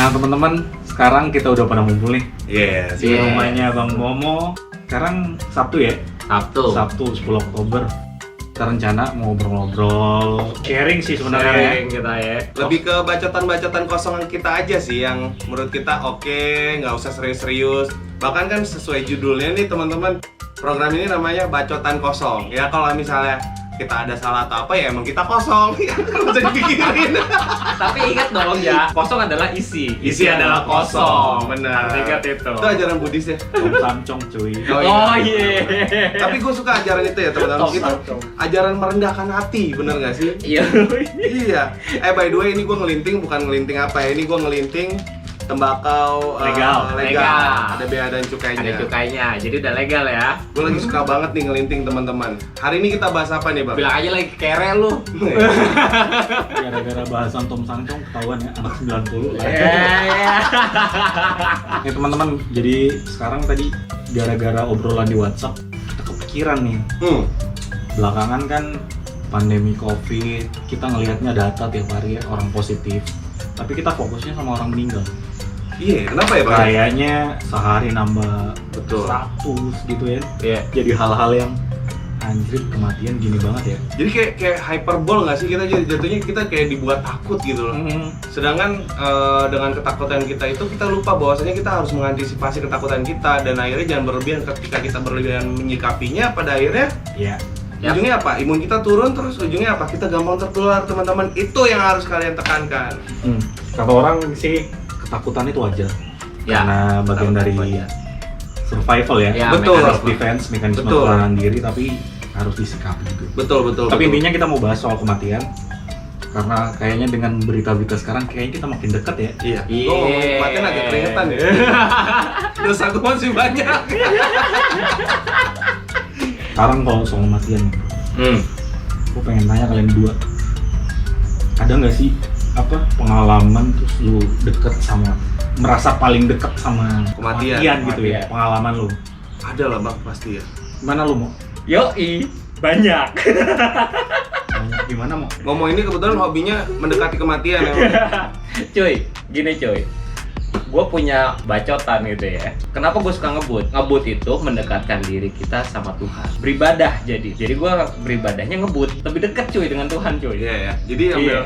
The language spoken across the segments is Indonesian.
Nah teman-teman, sekarang kita udah pada ngumpul nih Yes. di rumahnya Bang Momo. Sekarang Sabtu ya? Sabtu 10 Oktober. Kita rencana mau ngobrol-ngobrol, sharing sih sebenarnya. Sharing kita ya. Lebih ke bacotan-bacotan kosongan kita aja sih yang menurut kita oke, nggak usah serius-serius. Bahkan kan sesuai judulnya nih teman-teman, program ini namanya Bacotan Kosong. Ya kalau misalnya kita ada salah atau apa ya emang kita kosong, nggak usah dipikirin. Tapi ingat dong ya, kosong adalah isi. Isi adalah kosong, benar. Ingat itu. Itu ajaran Buddhis ya. Tom Samcong cuy. Oh iya. Tapi gue suka ajaran itu ya teman-teman. Tom Itu Samcong. ajaran merendahkan hati, bener nggak sih? Iya. Iya. By the way ini gue ngelinting, bukan ngelinting apa ya? Ini gue ngelinting tembakau Legal. legal. Ada bea dan cukainya. Ada cukainya, jadi udah legal ya. Gue lagi suka banget nih ngelinting teman-teman. Hari ini kita bahas apa nih bang? Bilang aja lagi kere lu. Gara-gara bahasan Tom Samcong ketahuan ya, anak 90 lah. Iya. Nih teman-teman, jadi sekarang tadi gara-gara obrolan di WhatsApp kita kepikiran nih. Belakangan kan pandemi COVID, kita ngelihatnya data tiap hari ya orang positif. Tapi kita fokusnya sama orang meninggal. Iya, kenapa ya bang? Kayaknya sehari nambah Betul. 100 gitu ya. Iya. Jadi hal-hal yang anjir kematian gini banget ya. Jadi kayak hyperbol nggak sih kita jatuhnya kita kayak dibuat takut gitu loh. Sedangkan dengan ketakutan kita itu kita lupa bahwasanya kita harus mengantisipasi ketakutan kita dan akhirnya jangan berlebihan ketika kita berlebihan menyikapinya pada akhirnya Iya. Yap. ujungnya apa? Imun kita turun terus ujungnya apa? Kita gampang tertular teman-teman. Itu yang harus kalian tekankan. Kata orang sih ketakutan itu wajar. Ya, Karena bagian dari wajar. survival ya. Ya, Betul. Harus defense, mekanisme Betul. pertahanan diri, tapi harus disikapi gitu. Betul. Tapi intinya kita mau bahas soal kematian. Karena kayaknya dengan berita-berita sekarang kayaknya kita makin dekat ya. Iya. Iya. Gue ngomong kematian agak keringetan ya. Dosa gue masih banyak. Sekarang kalau soal kematian, gue pengen tanya kalian berdua, ada nggak sih apa pengalaman terus lu deket sama, merasa paling deket sama Kematian. gitu ya, pengalaman lu? Ada lah bang pasti ya. Gimana lu mau? Yoi, banyak. Gimana mau? Ngomong ini kebetulan hobinya mendekati kematian ya. Cuy, gini cuy. Gue punya bacotan gitu ya. Kenapa gue suka ngebut? Ngebut itu mendekatkan diri kita sama Tuhan. Beribadah jadi gue beribadahnya ngebut. Lebih dekat cuy dengan Tuhan cuy. Iya ya. Jadi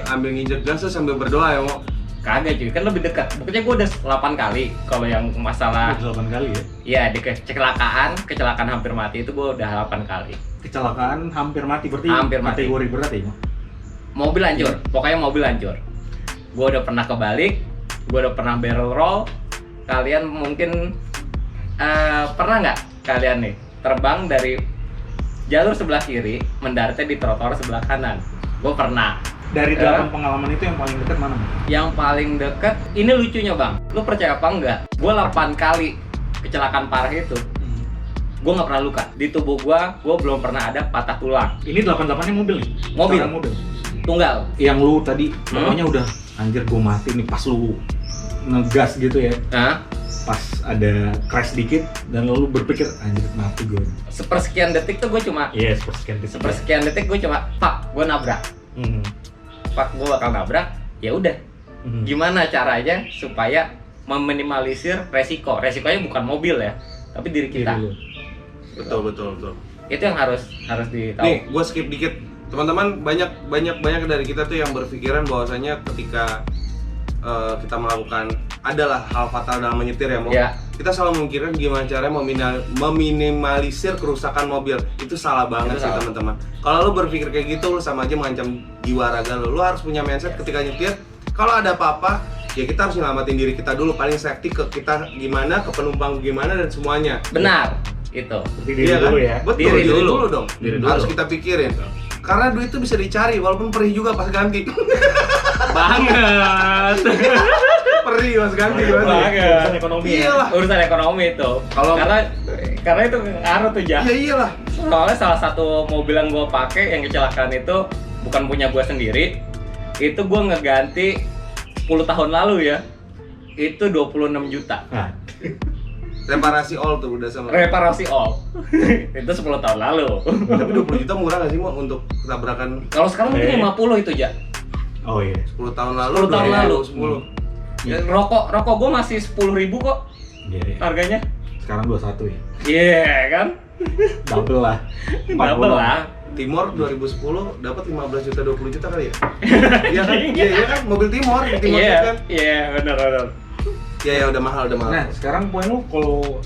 ambil nginjek gas tuh sambil berdoa ya mau. Kagak cuy, kan lebih dekat. Buktinya gue udah 8 kali. Kalau yang masalah 8 kali ya? iya di kecelakaan hampir mati itu gue udah 8 kali. Kecelakaan hampir mati, berarti Hampir mati. kategori berat ya? Mobil hancur, pokoknya mobil hancur. Gue udah pernah kebalik, gue udah pernah barrel roll. Kalian mungkin pernah nggak kalian nih terbang dari jalur sebelah kiri mendaratnya di trotoar sebelah kanan? Gue pernah. Dari 8 pengalaman itu yang paling dekat mana? Yang paling deket, ini lucunya bang, lu percaya apa enggak? Gue 8 kali kecelakaan parah itu, gue nggak pernah luka. Di tubuh gue belum pernah ada patah tulang. Ini 88-nya mobil nih? Mobil. Sekarang mobil. Tunggal. Yang lu tadi pokoknya udah anjir gue mati nih pas lu ngegas gitu ya. Hah? Pas ada crash dikit dan lalu berpikir anjir mati gue. Sepersekian detik tuh gue cuma Yes, sepersekian detik gue cuma pak gue nabrak. Pak gue bakal nabrak, ya udah. Gimana caranya supaya meminimalisir resiko? Resikonya bukan mobil ya, tapi diri kita. Betul. Itu yang harus ditahu. Nih, gue skip dikit. Teman-teman banyak dari kita tuh yang berpikiran bahwasanya ketika kita melakukan adalah hal fatal dalam menyetir ya, Mo. Ya. Kita selalu memikirkan gimana caranya meminimalisir kerusakan mobil. Itu salah banget Itu sih salah. teman-teman. Kalau lu berpikir kayak gitu, lu sama aja mengancam jiwa raga lu. Lu harus punya mindset ketika nyetir. Kalau ada apa-apa, ya kita harus nyelamatin diri kita dulu. Paling safety ke kita gimana, ke penumpang gimana dan semuanya. Benar, itu. Diri dulu ya. Betul, Diri diri dulu. dulu dong. Diri Harus dulu. kita pikirin. Karena duit itu bisa dicari, walaupun perih juga pas ganti. Banget. Perih pas ganti. Urusan ekonomi ya. Iyalah. Urusan ekonomi itu. Karena itu ngaruh tuh ya. Iya iyalah. Soalnya salah satu mobil yang gue pakai yang kecelakaan itu bukan punya gue sendiri. Itu gue ngeganti 10 tahun lalu ya. Itu 26 juta. Nah, Reparasi all tuh udah sama. Reparasi all. Itu 10 tahun lalu. Tapi 20 juta murah gak sih Mo untuk tabrakan Kalau sekarang mungkin 50 itu ya. oh iya. 10 tahun lalu? 10 tahun lalu. 10. Rokok gue masih 10.000 kok Iya, iya. harganya. Sekarang 21 ya. Iya kan? Double lah. Double lah. Timor 2010 dapat 15 juta 20 juta kali ya? Iya kan? Iya kan? Mobil Timor kan? Iya, benar. Ya udah mahal. Nah, sekarang poin lu kalau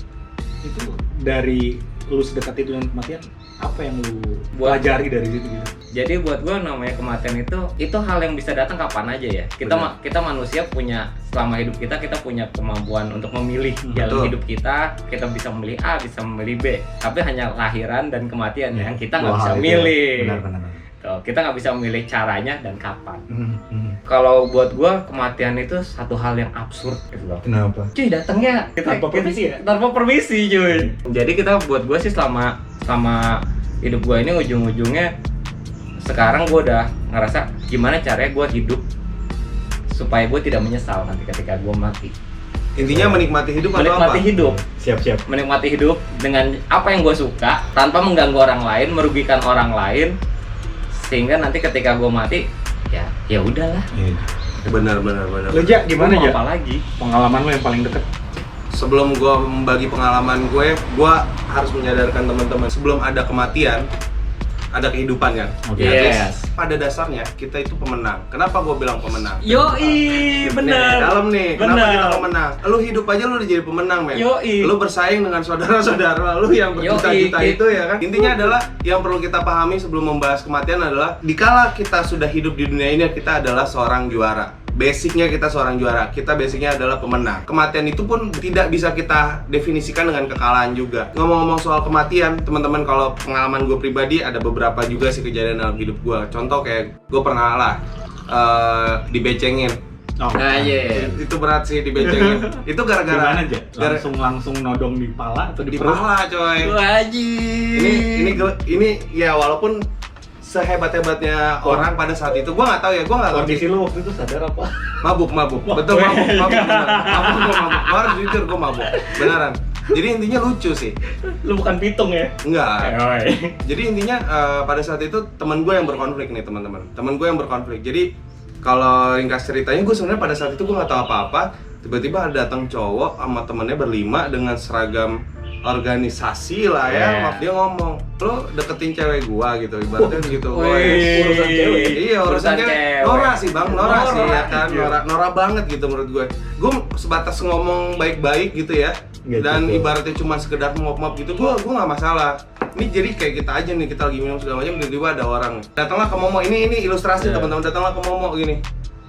itu dari lu sedekat itu dengan kematian, apa yang lu pelajari dari situ gitu? Jadi buat gue namanya kematian itu hal yang bisa datang kapan aja ya. Kita manusia punya, selama hidup kita punya kemampuan untuk memilih jalan hidup kita. Kita bisa memilih A, bisa memilih B. Tapi hanya lahiran dan kematian yang kita nggak bisa milih. Benar. Tuh, kita nggak bisa memilih caranya dan kapan. Kalau buat gue kematian itu satu hal yang absurd gitu loh. Kenapa? Cuy, datangnya Tanpa permisi ya? Tanpa permisi cuy. Jadi buat gue sih selama hidup gue ini ujung-ujungnya sekarang gue udah ngerasa gimana caranya gue hidup supaya gue tidak menyesal nanti ketika gue mati. Intinya menikmati hidup atau Menikmati apa? hidup. Siap. Menikmati hidup dengan apa yang gue suka tanpa mengganggu orang lain, merugikan orang lain, sehingga nanti ketika gue mati ya udahlah. Iya. Benar. Lu Jak, gimana Gua mau Jak? apa lagi? Pengalaman lo yang paling deket? Sebelum gue membagi pengalaman gue harus menyadarkan teman-teman sebelum ada kematian ada kehidupan kan. Oke. Yes. Pada dasarnya kita itu pemenang. Kenapa gue bilang pemenang? Yoi, bener. Dalam nih, kenapa Bener. kita pemenang? Lu hidup aja lu udah jadi pemenang, men. Yoi. Lu bersaing dengan saudara-saudara lu yang berjuta-juta Yoi. itu ya kan. Intinya adalah yang perlu kita pahami sebelum membahas kematian adalah dikala kita sudah hidup di dunia ini kita adalah seorang juara. Basicnya kita seorang juara, kita basicnya adalah pemenang. Kematian itu pun tidak bisa kita definisikan dengan kekalahan juga. Ngomong-ngomong soal kematian, teman-teman, kalau pengalaman gue pribadi ada beberapa juga sih kejadian dalam hidup gue. Contoh kayak gue pernah lah dibecengin. Oh. Iya. Itu berat sih dibecengin. Itu gara-gara Gimana aja? Langsung nodong di pala atau di di perut? pala, coy. Wajib. Ini ya walaupun sehebat-hebatnya orang pada saat itu, gua nggak tahu ya, gua nggak ngerti. Kondisi lu waktu itu sadar apa? Mabuk, betul mabuk, bener. Gua harus jujur, gua mabuk, beneran. Jadi intinya lucu sih, Lu bukan pitung ya? enggak. Oi. Jadi intinya pada saat itu teman gue yang berkonflik nih teman-teman. Teman gue yang berkonflik. Jadi kalau ringkas ceritanya, gue sebenarnya pada saat itu gue nggak tahu apa-apa. Tiba-tiba ada datang cowok sama temennya berlima dengan seragam organisasi lah ya. Yeah. Dia ngomong, lo deketin cewek gua gitu, ibaratnya gitu. Wih. Urusan cewek. Iya, urusan cewek. Nora sih bang, Nora sih ya kan, Nora banget gitu menurut gue. Gue sebatas ngomong baik-baik gitu ya. Gitu, Dan tuh. ibaratnya cuma sekedar ngop-ngop gitu, gue nggak masalah. Ini jadi kayak kita aja nih, kita lagi minum segala macam, tiba-tiba ada orang datanglah ke Momo. Ini ilustrasi teman-teman, datanglah ke Momo gini.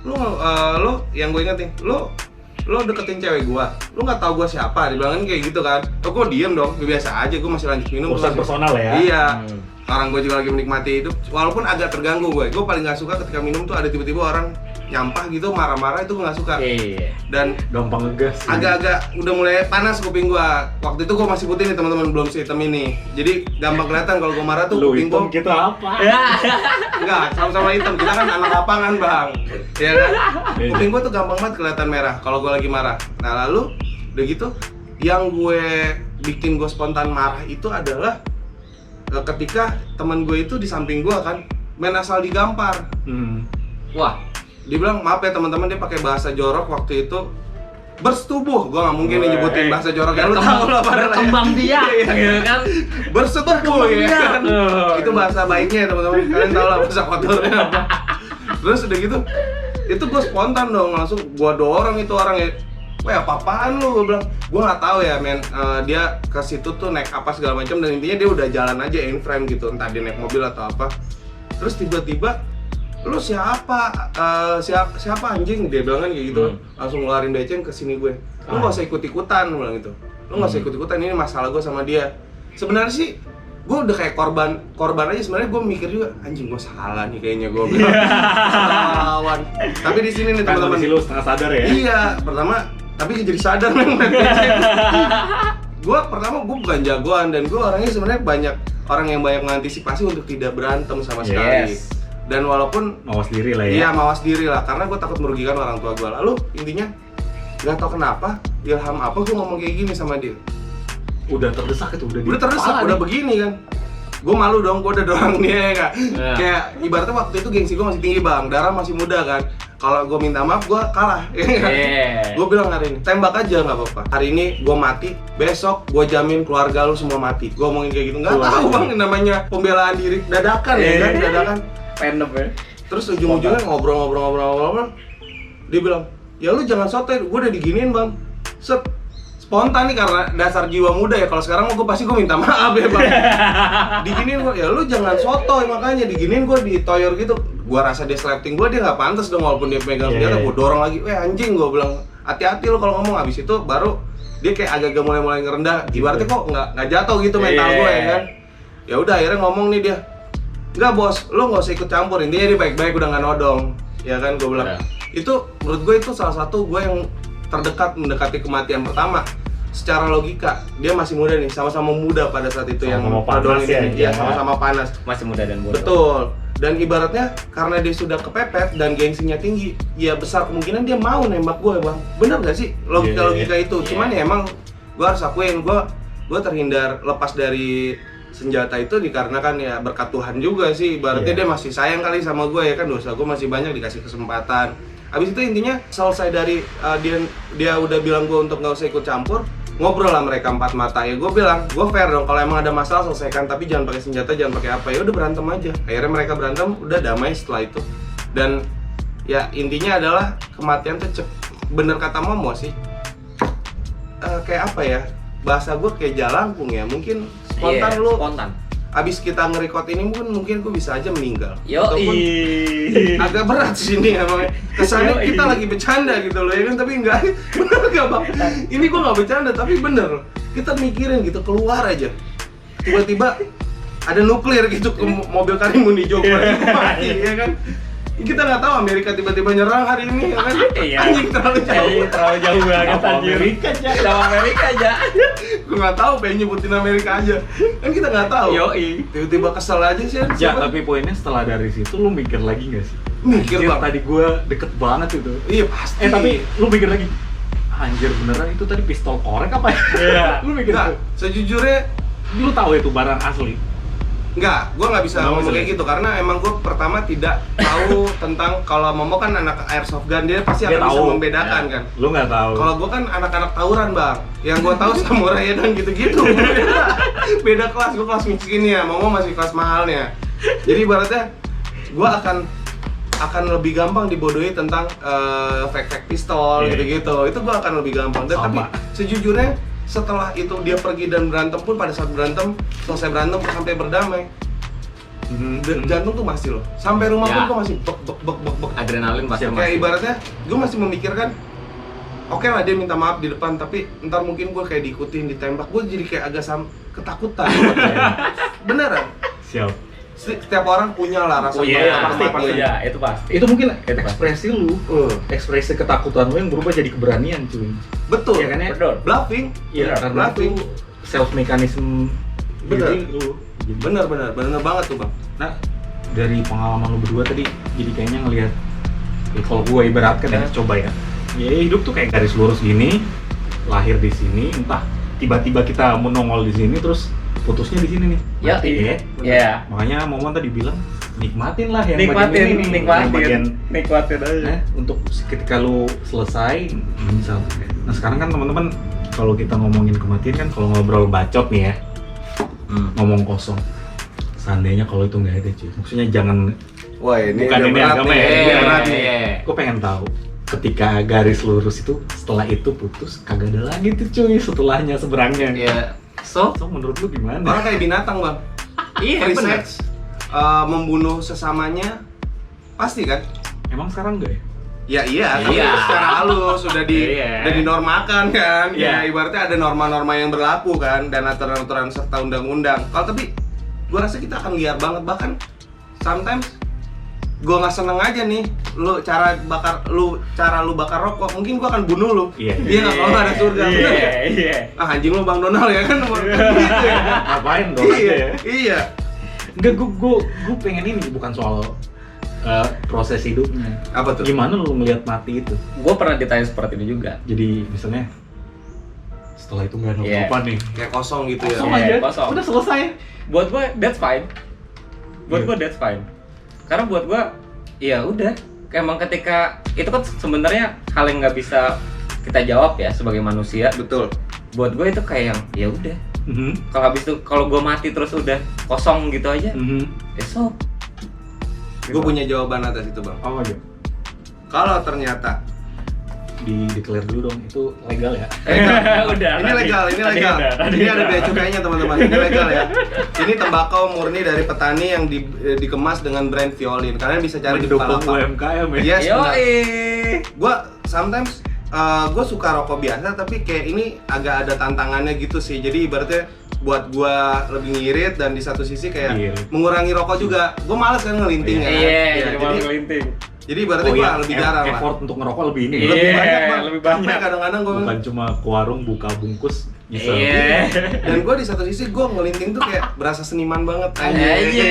Lu yang gue inget nih, lu deketin cewek gua, lu nggak tahu gua siapa, dibilangin kayak gitu kan. Gua diem dong, biasa aja, gua masih lanjut minum. Urusan personal ya? Iya. Sekarang gue juga lagi menikmati hidup, walaupun agak terganggu gue paling nggak suka ketika minum tuh ada tiba-tiba orang nyampah gitu, marah-marah, itu gue nggak suka. Iya. Dan Gampang ngegas. agak-agak udah mulai panas kuping gue. Waktu itu gue masih putih nih teman-teman, belum hitam ini. Jadi gampang kelihatan kalau gue marah tuh Lu kuping hitam gue. kita apa? Enggak, sama-sama hitam. Kita kan anak lapangan, Bang. Iya kan? Kuping gue tuh gampang banget kelihatan merah kalau gue lagi marah. Nah, lalu udah gitu, yang gue bikin gue spontan marah itu adalah ketika teman gue itu di samping gue kan main asal digampar. Wah, Dia bilang, maaf ya teman-teman, dia pakai bahasa jorok waktu itu. Bersetubuh, gue nggak mungkin nyebutin bahasa jorok ya, lu tahu lah pada berkembang biak gitu kan. bersetubuh ya kan. Itu bahasa baiknya ya teman-teman, kalian tahu lah bahasa kotornya apa. Terus udah gitu, itu gue spontan dong, langsung gue dorong itu orang ya. Wah, apa-apaan lu? Gue bilang, gue nggak tahu ya men. Dia ke situ tuh naik apa segala macam, dan intinya dia udah jalan aja in frame gitu, entah dia naik mobil atau apa. Terus tiba-tiba, lu siapa? Siapa anjing? Dia bilang kan kayak gitu. Langsung ngeluarin beceng ke sini gue. Lu nggak usah ikut-ikutan, gue bilang gitu. Lu nggak usah ikut-ikutan, ini masalah gue sama dia. Sebenarnya sih gue udah kayak korban aja. Sebenarnya gue mikir juga, anjing gue salah nih kayaknya gue bilang. Lawan. Tapi di sini nih teman-teman. Kondisi lu setengah sadar ya? Iya, pertama tapi jadi sadar men. Gue bukan jagoan, dan gue orangnya sebenarnya banyak orang yang banyak mengantisipasi untuk tidak berantem sama sekali. Yes. Dan walaupun Mawas diri lah ya? iya, mawas diri lah, karena gue takut merugikan orang tua gue. Lalu intinya nggak tau kenapa, ilham apa gue ngomong kayak gini sama dia. Udah terdesak itu, Udah terdesak, udah begini kan. Gue malu dong, gue udah dorong dia ya nggak? Kayak ibaratnya waktu itu gengsi gue masih tinggi bang, darah masih muda kan. kalau gue minta maaf gue kalah. Gue bilang hari ini tembak aja nggak apa-apa. Hari ini gue mati, besok gue jamin keluarga lu semua mati. Gue ngomongin kayak gitu. Nggak tahu bang, namanya pembelaan diri dadakan ya kan, dadakan. Random ya. Terus ujung-ujungnya ngobrol. Dia bilang, ya lu jangan sotoy, gue udah diginiin bang. Spontan nih karena dasar jiwa muda ya. Kalau sekarang gue pasti gue minta maaf ya bang. Diginiin gue, ya lu jangan sotoy, makanya diginiin gue ditoyor gitu. Gue rasa dia slapping gue, dia nggak pantas dong walaupun dia pegang senjata. Gue dorong lagi, anjing, gue bilang hati-hati lu kalau ngomong. Abis itu baru dia kayak agak-agak mulai ngerendah. Ibaratnya kok nggak jatuh gitu mental gue ya kan. Ya udah akhirnya ngomong nih dia, enggak bos, lu nggak usah ikut campur. Intinya dia baik-baik, udah nggak nodong, ya kan. Gue bilang itu menurut gue itu salah satu gue yang mendekati kematian pertama. Secara logika dia masih muda nih, sama-sama muda pada saat itu yang panas ya, sama-sama panas, masih muda dan bodoh. Betul. Dan ibaratnya karena dia sudah kepepet dan gengsinya tinggi, ya besar kemungkinan dia mau nembak gue bang. Bener gak sih logika itu? Cuman ya emang gue harus akuin gue terhindar lepas dari senjata itu dikarenakan ya berkat Tuhan juga sih. Ibaratnya dia masih sayang kali sama gue ya kan, dosa gue masih banyak, dikasih kesempatan. Abis itu intinya selesai dari dia udah bilang gue untuk nggak usah ikut campur, ngobrol lah mereka empat mata. Ya gue bilang, gue fair dong, kalau emang ada masalah selesaikan, tapi jangan pakai senjata, jangan pakai apa. Ya udah berantem aja. Akhirnya mereka berantem, udah damai setelah itu. Dan ya intinya adalah kematian tuh bener kata Momo sih, kayak apa ya, bahasa gue kayak jalangkung ya, mungkin spontan. Spontan. Abis kita nge-record ini mungkin gue bisa aja meninggal. Ataupun agak berat sini emang. Kesannya kita lagi bercanda gitu loh ya kan, tapi enggak. Bener gak bang? Ini gue gak bercanda tapi bener. Kita mikirin gitu, keluar aja. Tiba-tiba ada nuklir gitu ke mobil Karimun di Jogja, mati ya kan. Kita nggak tahu Amerika tiba-tiba nyerang hari ini ya kan. Anjing terlalu jauh. Terlalu jauh banget anjir. Amerika aja. Gue nggak tahu, pengen nyebutin Amerika aja. Kan kita nggak tahu. Tiba-tiba kesel aja sih. Ya, tapi poinnya setelah dari situ lu mikir lagi nggak sih? Mikir bang. Tadi gue deket banget itu. Iya pasti. Tapi lu mikir lagi, anjir beneran itu tadi pistol korek apa ya? Iya. Lu mikir nggak? Sejujurnya, lu tahu itu barang asli? Enggak, gue nggak bisa ngomong kayak gitu karena emang gue pertama tidak tahu tentang, kalau Momo kan anak airsoft gun, dia pasti akan bisa membedakan kan. Lu nggak tahu. Kalau gue kan anak-anak tawuran bang, yang gue tahu samurai dan gitu-gitu. Beda kelas, gue kelas miskin ya, Momo masih kelas mahalnya. Jadi ibaratnya gue akan lebih gampang dibodohi tentang fake pistol gitu-gitu. Itu gue akan lebih gampang. Tapi sejujurnya setelah itu dia pergi dan berantem pun, pada saat berantem, selesai berantem sampai berdamai, jantung tuh masih loh, sampai rumah pun gue masih bek. Adrenalin pasti masih. Kayak ibaratnya gue masih memikirkan, oke lah dia minta maaf di depan, tapi ntar mungkin gue kayak diikutin, ditembak, gue jadi kayak agak ketakutan. Beneran. Siap. Setiap orang punya lah rasa pasti. Ya, itu pasti. Itu mungkin ekspresi lu, ekspresi ketakutan lu yang berubah jadi keberanian, cuy. Betul. Ya kan ya? Betul. Bluffing. Iya, karena itu self mechanism. Bener. Bener banget tuh bang. Nah, dari pengalaman lu berdua tadi, jadi kayaknya ngelihat, kalau gue ibaratkan ya, coba ya. Ya hidup tuh kayak garis lurus gini, lahir di sini, entah tiba-tiba kita menongol di sini, terus putusnya di sini nih. Iya. Makanya Momon tadi bilang nikmatin lah yang nikmatin aja. Nah, untuk ketika lu selesai, misal. Nah sekarang kan teman-teman, kalau kita ngomongin kematian kan, kalau ngobrol bacot nih ya, ngomong kosong. Seandainya kalau itu nggak ada cuy, maksudnya jangan. Wah ini bukan ini agama ya. Iya. Gue pengen tahu, ketika garis lurus itu, setelah itu putus, kagak ada lagi tuh cuy setelahnya, seberangnya. Iya. So menurut lu gimana? Orang kayak binatang bang. Iya benar. Membunuh sesamanya pasti kan? Emang sekarang enggak ya? Ya iya. Secara halus sudah dinormalkan kan. Ya ibaratnya ada norma-norma yang berlaku kan, dan aturan-aturan serta undang-undang. Kalau tapi gua rasa kita akan liar banget, bahkan sometimes gue nggak seneng aja nih cara lu bakar rokok, mungkin gue akan bunuh lu. Iya nggak, kalau nggak ada surga. Iya. Anjing lu Bang Donald ya kan. Gitu ya. Ngapain dong? Iya. Enggak, gue pengen ini bukan soal proses hidupnya. Apa tuh? Gimana lu ngelihat mati itu? Gue pernah ditanya seperti itu juga. Jadi misalnya setelah itu nggak ada apa nih, kayak kosong gitu ya. Kosong aja. Kosong. Udah selesai. Buat gue that's fine. Karena buat gue, ya udah, emang ketika itu kan sebenarnya hal yang nggak bisa kita jawab ya sebagai manusia. Betul. Buat gue itu kayak yang ya udah. Kalau habis itu kalau gue mati terus udah kosong gitu aja. Esok. Gue punya jawaban atas itu, Bang. Oh iya. Kalau ternyata Declare dulu dong, itu legal ya? Udah. ini legal. Ini ada bea cukainya teman-teman. Ini legal ya. Ini tembakau murni dari petani yang dikemas dengan brand Violin. Kalian bisa cari di Mendukung Bukalapak. UMKM ya? Yes, benar. Yoi. Sometimes gue suka rokok biasa, tapi kayak ini agak ada tantangannya gitu sih. Jadi ibaratnya buat gue lebih ngirit dan di satu sisi kayak mengurangi rokok juga. Gue males kan ngelinting ya. Iya, jadi ngelinting. Jadi ibaratnya gue lebih jarang lah. Effort untuk ngerokok lebih ini. Lebih banyak, Bang. lebih banyak. Sampai kadang-kadang gue Bukan cuma ke warung buka bungkus nyesel. Iya. dan gue di satu sisi gue ngelinting tuh kayak berasa seniman banget. Anjir.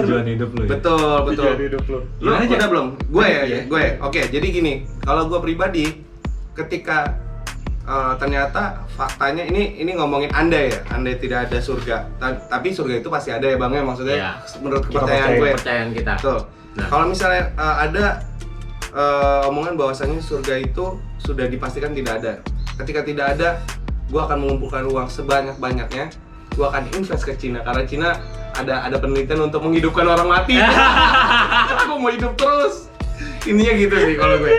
Tujuan hidup lu ya? Betul. Tujuan hidup lu. Lu Gimana, udah Jack? belum? Gue ya. Iya. Oke, jadi gini. Kalau gue pribadi, ketika ternyata faktanya ini ngomongin andai tidak ada surga. Tapi surga itu pasti ada ya Bang ya, maksudnya Iya. menurut Kita kepercayaan percaya. gue. Kepercayaan kita. Betul. Nah. Kalau misalnya ada omongan bahwasanya surga itu sudah dipastikan tidak ada. Ketika tidak ada, gue akan mengumpulkan uang sebanyak-banyaknya. Gue akan invest ke Cina karena Cina ada penelitian untuk menghidupkan orang mati. Gue mau hidup terus. Intinya gitu sih kalau gue.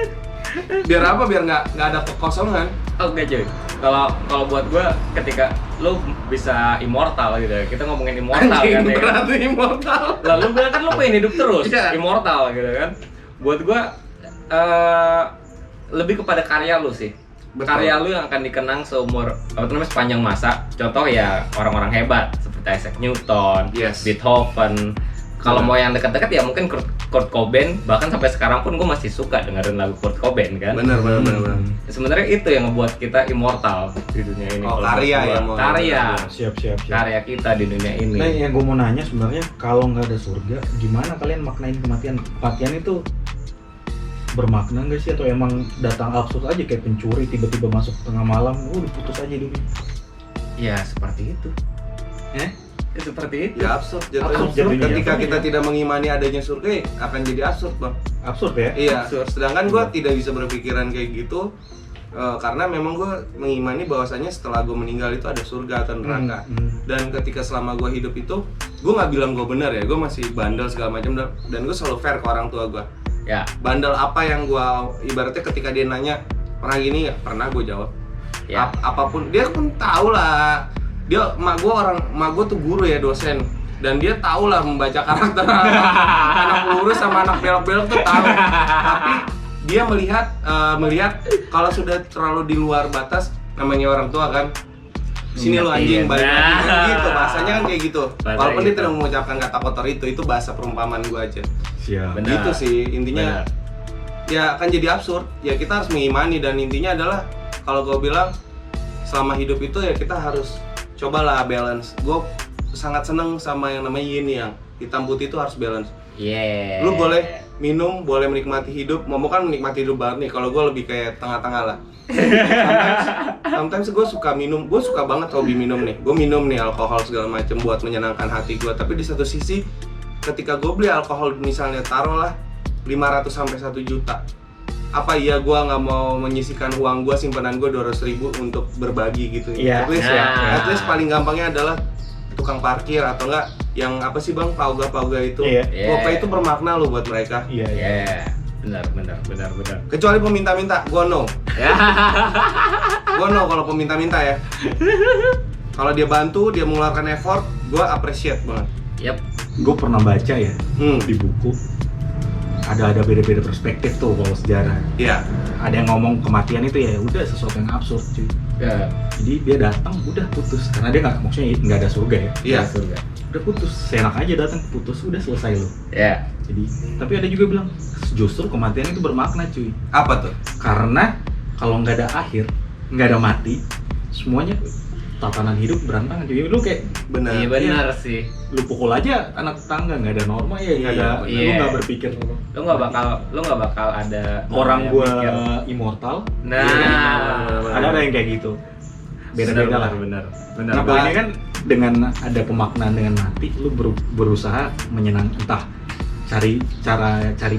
Biar apa? Biar nggak ada kekosongan. Oke cuy. Kalau buat gue ketika lu bisa immortal gitu ya. Kita ngomongin immortal kan ya. Berat nih immortal. Lalu bilang kan lu pengen hidup terus, Iya. immortal gitu kan. Buat gue lebih kepada karya lu sih. Betul. Karya lu yang akan dikenang sepanjang masa. Contoh ya orang-orang hebat seperti Isaac Newton, Yes. Beethoven. Kalau mau yang dekat-dekat ya mungkin Kurt Cobain. Bahkan sampai sekarang pun gue masih suka dengerin lagu Kurt Cobain kan. Bener. Sebenarnya itu yang ngebuat kita immortal di dunia ini. Oh, kalau karya menurut ya, gua. mau- Karya. Siap. Karya kita di dunia ini. Nah, yang gue mau nanya sebenarnya, kalau nggak ada surga, gimana kalian maknain kematian? Kematian itu bermakna nggak sih, atau emang datang absurd aja kayak pencuri tiba-tiba masuk tengah malam, udah putus aja dulu? Ya seperti itu. Seperti itu. Ya absurd jatuhnya. Absurd jadinya. Ketika kita tidak mengimani adanya surga, akan jadi absurd Bang. Absurd ya? Iya, Absurd. sedangkan gue tidak bisa berpikiran kayak gitu karena memang gue mengimani bahwasanya setelah gue meninggal itu ada surga atau neraka. Dan ketika selama gue hidup itu, gue nggak bilang gue benar ya, gue masih bandel segala macam dan gue selalu fair ke orang tua gue. Ya. Bandel apa yang gue ibaratnya ketika dia nanya pernah gini nggak, pernah gue jawab. Ya. Apapun dia pun tahu lah. Dia mak gue tuh guru ya, dosen. Dan dia tahu lah membaca karakter anak lurus sama anak belok-belok tuh tahu. Tapi dia melihat kalau sudah terlalu di luar batas, namanya orang tua kan, sini lu anjing, balik lagi kan gitu, bahasanya kan kayak gitu. Bahasa Walaupun dia gitu. tidak mengucapkan kata kotor itu bahasa perumpamaan gue aja. Siap. Benar. Gitu sih intinya. Benar. Ya akan jadi absurd. Ya kita harus mengimani, dan intinya adalah kalau gue bilang selama hidup itu ya kita harus cobalah balance. Gue sangat seneng sama yang namanya yin yang, hitam putih itu harus balance. Yeah. Lu boleh minum, boleh menikmati hidup. Momo kan menikmati hidup banget nih. Kalau gue lebih kayak tengah-tengah lah. Sometimes gue suka minum. Gue suka banget hobi minum nih. Gue minum nih alkohol segala macem buat menyenangkan hati gue. Tapi di satu sisi, ketika gue beli alkohol misalnya taruhlah 500 sampai 1 juta. Apa iya gue nggak mau menyisihkan uang gue, simpanan gue 200.000 untuk berbagi gitu? Iya. At least Nah. at least paling gampangnya adalah tukang parkir atau enggak yang apa sih bang, pauga itu. Iya. Gopay itu bermakna loh buat mereka. Iya. Yeah. Benar. Kecuali peminta-minta, gua no. Ya. Gua no kalau peminta-minta ya. Kalau dia bantu, dia mengeluarkan effort, gua appreciate banget. Yap. Gue pernah baca ya di buku, ada beda-beda perspektif tuh kalau sejarah. Iya. Ada yang ngomong kematian itu ya udah sesuatu yang absurd cuy. Ya. Jadi dia datang udah putus karena dia nggak ada surga ya. Iya. Surga. Udah putus, seenak aja datang putus udah selesai lo. Ya. Jadi tapi ada juga bilang justru kematian itu bermakna cuy. Apa tuh? Karena kalau nggak ada akhir, nggak ada mati, semuanya tatanan hidup berantakan cuy. Lu kayak Benar. Iya benar sih. lu pukul aja anak tetangga, nggak ada norma ya, nggak ada, Iya, lu iya. nggak berpikir Lu nggak bakal ada orang yang gua mikir. immortal. Nah. Ada yang kayak gitu. Beda-beda lah. Benar. Nah poinnya kan dengan ada pemaknaan dengan mati, lu berusaha menyenang, entah cari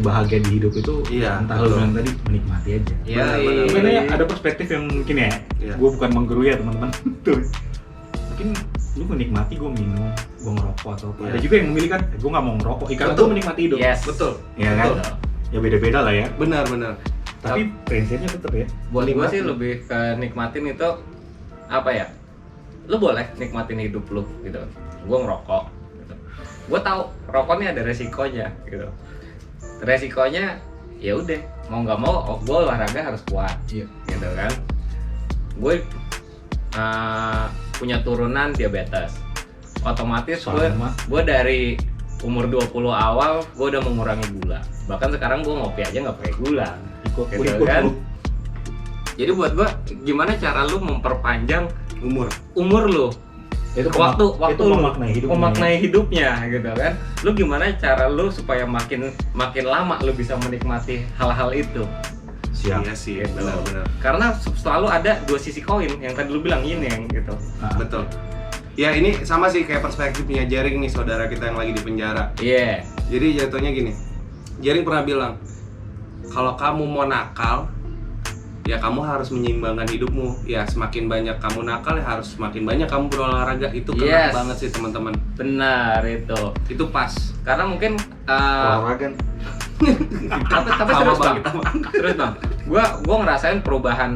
bahagia di hidup itu Iya, entah lu betul. bilang tadi menikmati aja. Iya. Benar-benar. Mungkin ya ada perspektif yang mungkin ya, Iya. gue bukan menggurui ya teman-teman. Tuh. Mungkin lu menikmati gue minum, gue ngerokok atau apa. Iya. Ada juga yang memilih kan, gue nggak mau ngerokok, karena Betul. gue menikmati hidup. Yes. Betul. Iya kan? Betul. Ya beda-beda lah ya. Benar. Tapi prinsipnya tetap ya. Buat gue menikmati. sih lebih ke nikmatin itu apa ya? Lu boleh nikmatin hidup lu gitu. Gue ngerokok gitu. Gue tahu rokok ini ada resikonya gitu. Resikonya ya udah, mau nggak mau gue olahraga harus kuat. Iya. Gitu kan. Gue punya turunan diabetes. Otomatis Sama. gue dari umur 20 awal gue udah mengurangi gula. Bahkan sekarang gue ngopi aja nggak pakai gula. Ikut Gitu kan. Jadi buat gua gimana cara lu memperpanjang umur lu, Itu waktu itu lu memaknai hidupnya. memaknai hidupnya gitu kan. Lu gimana cara lu supaya makin lama lu bisa menikmati hal-hal itu. Siap. Iya sih, Gitu. benar. Karena selalu ada dua sisi koin yang tadi lu bilang yin yang gitu. Nah, Betul. Ya ini sama sih kayak perspektifnya Jaring nih, saudara kita yang lagi di penjara. Iya. Jadi jatuhnya gini, Jaring pernah bilang, kalau kamu mau nakal, ya kamu harus menyeimbangkan hidupmu. Ya semakin banyak kamu nakal, ya harus semakin banyak kamu berolahraga. Itu kena Yes. banget sih teman-teman. Benar itu. Itu pas. Karena mungkin olahraga. tapi Sama serius Bang, bang, kita, Bang. terus bang, gua ngerasain perubahan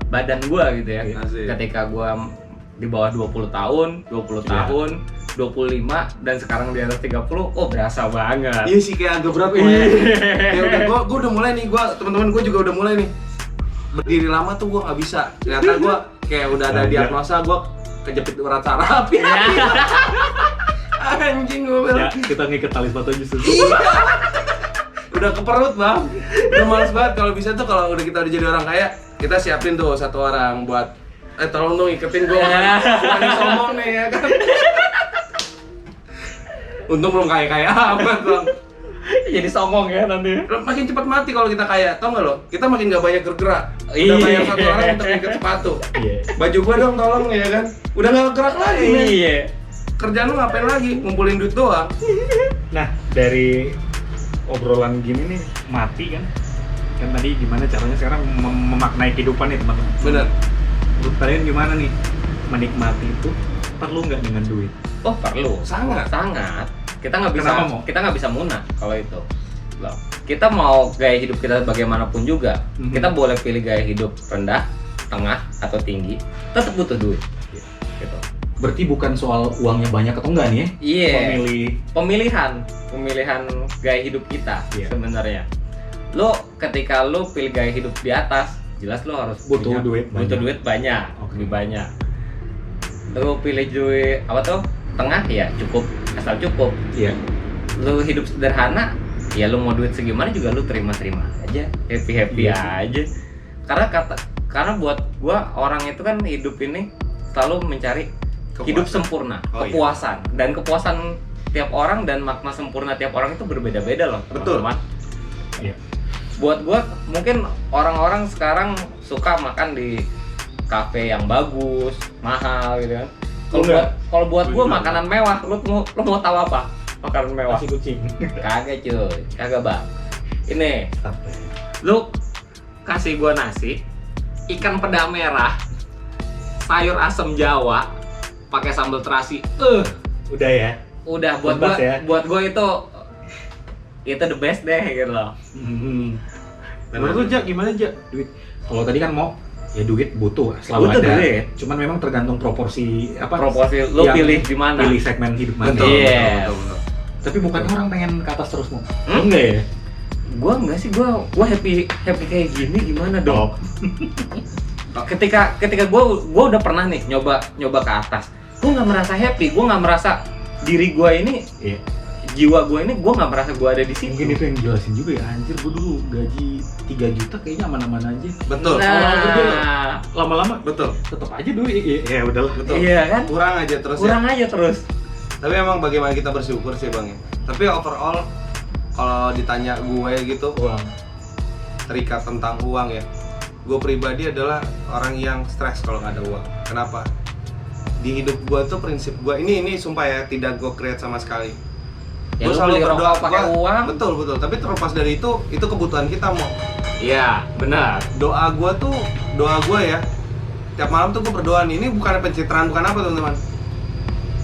badan gua gitu ya. Asik. Ketika gua di bawah 20 tahun, 20 Iya. tahun, 25 dan sekarang di atas 30, oh berasa banget. Iya sih kayak agak berat Iya. ya udah gua udah mulai nih, teman-teman gua juga udah mulai nih. Berdiri lama tuh gua nggak bisa. Ternyata gua kayak udah ada Iya. diagnosa, gua kejepit urat saraf. Anjing gua bilang. Ya, kita ngikat tali sepatu aja susah. Iya. Udah ke perut bang, udah males banget. Kalau bisa tuh kalau udah kita udah jadi orang kaya, kita siapin tuh satu orang buat tolong dong iketin gue bukan sombong nih ya kan. Untung belum kaya amat bang. Jadi songong ya nanti. Makin cepat mati kalau kita kaya, tau nggak lo? Kita makin nggak banyak bergerak. Udah Iya. bayar satu orang untuk ikat sepatu. Iya. Baju gua dong tolong ya kan. Udah nggak gerak lagi nih. Iya. Kerjaan lu ngapain lagi? Ngumpulin duit doang. Nah, dari obrolan gini nih, mati kan? Kan tadi gimana caranya sekarang memaknai kehidupan nih teman-teman. Bener. Menurut kalian gimana nih? Menikmati itu perlu nggak dengan duit? Oh perlu, Sangat. Kita nggak bisa, Kenapa, Mo? kita nggak bisa munah kalau itu. Loh, kita mau gaya hidup kita bagaimanapun juga, Mhm. kita boleh pilih gaya hidup rendah, tengah atau tinggi, tetap butuh duit. Gitu. Berarti bukan soal uangnya banyak atau enggak nih ya? Iya. Pemilih Pemilihan gaya hidup kita Iya. sebenarnya. Lo ketika lo pilih gaya hidup di atas, jelas lo harus Butuh duit butuh banyak. duit banyak, Oke. lebih banyak. Lo pilih duit apa tuh? Tengah ya cukup, asal cukup. Iya. Lo hidup sederhana, ya lo mau duit segimana juga lo terima-terima aja, happy-happy Iya. aja. Karena buat gua orang itu kan hidup ini selalu mencari hidup sempurna, Oh, iya. kepuasan. Dan kepuasan tiap orang dan makna sempurna tiap orang itu berbeda-beda loh, Betul. teman-teman. Iya. Buat gua mungkin orang-orang sekarang suka makan di kafe yang bagus, mahal gitu kan. Kalau buat gua Enggak. makanan mewah, lu mau tahu apa? Makanan mewah. Nasi kucing. Kagak cuy, kagak bang. Ini, Sampai. lu kasih gua nasi, ikan peda merah, sayur asem Jawa, pakai sambal terasi. Udah ya. Udah buat Bebas gua, ya? buat gua itu the best deh gitu loh. Menurut lu Jak gimana Jak? Duit. Kalau tadi kan mau ya duit butuh selalu Butuh ada. duit. Cuman memang tergantung proporsi apa? Proporsi lu yang pilih di mana. Pilih segmen hidup mana. Betul, Iya. betul. Tapi bukan orang pengen ke atas terus mau. Hmm? Enggak ya? Gua enggak sih, gua happy kayak gini gimana dong? Ketika gua udah pernah nih nyoba ke atas. Gua nggak merasa happy, gua nggak merasa diri gua ini, Iya. jiwa gua ini, gua nggak merasa gua ada di situ. Mungkin itu yang jelasin juga ya. Anjir gua dulu gaji 3 juta kayaknya aman-aman aja. Betul. Awal-awal kerja Nah, lama-lama Betul. tetap aja duit. Ya udahlah. Betul. iya kan? Kurang aja terus Kurang ya. aja terus. Tapi emang bagaimana kita bersyukur sih bang ya. Tapi overall kalau ditanya gue gitu Uang. terikat tentang uang ya. Gue pribadi adalah orang yang stres kalau nggak ada uang. Kenapa? Di hidup gue tuh prinsip gue ini sumpah ya tidak gue create sama sekali. Ya, Gue lu selalu beli berdoa rokok pakai uang. Betul. Tapi terlepas dari itu kebutuhan kita mau. Iya, benar. Doa gue ya. Tiap malam tuh gue berdoa nih. Ini bukan pencitraan, bukan apa teman-teman.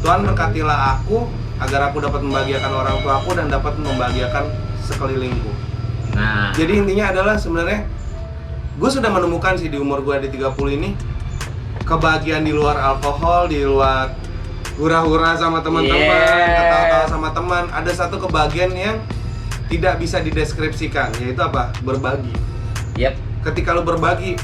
Tuhan berkatilah aku agar aku dapat membahagiakan orang tua aku dan dapat membahagiakan sekelilingku. Nah, Jadi intinya adalah sebenarnya gue sudah menemukan sih di umur gue di 30 ini kebahagiaan di luar alkohol, di luar hura-hura sama teman-teman, ketawa-tawa sama teman. Ada satu kebahagiaan yang tidak bisa dideskripsikan, yaitu apa? Berbagi. yep. Ketika lu berbagi,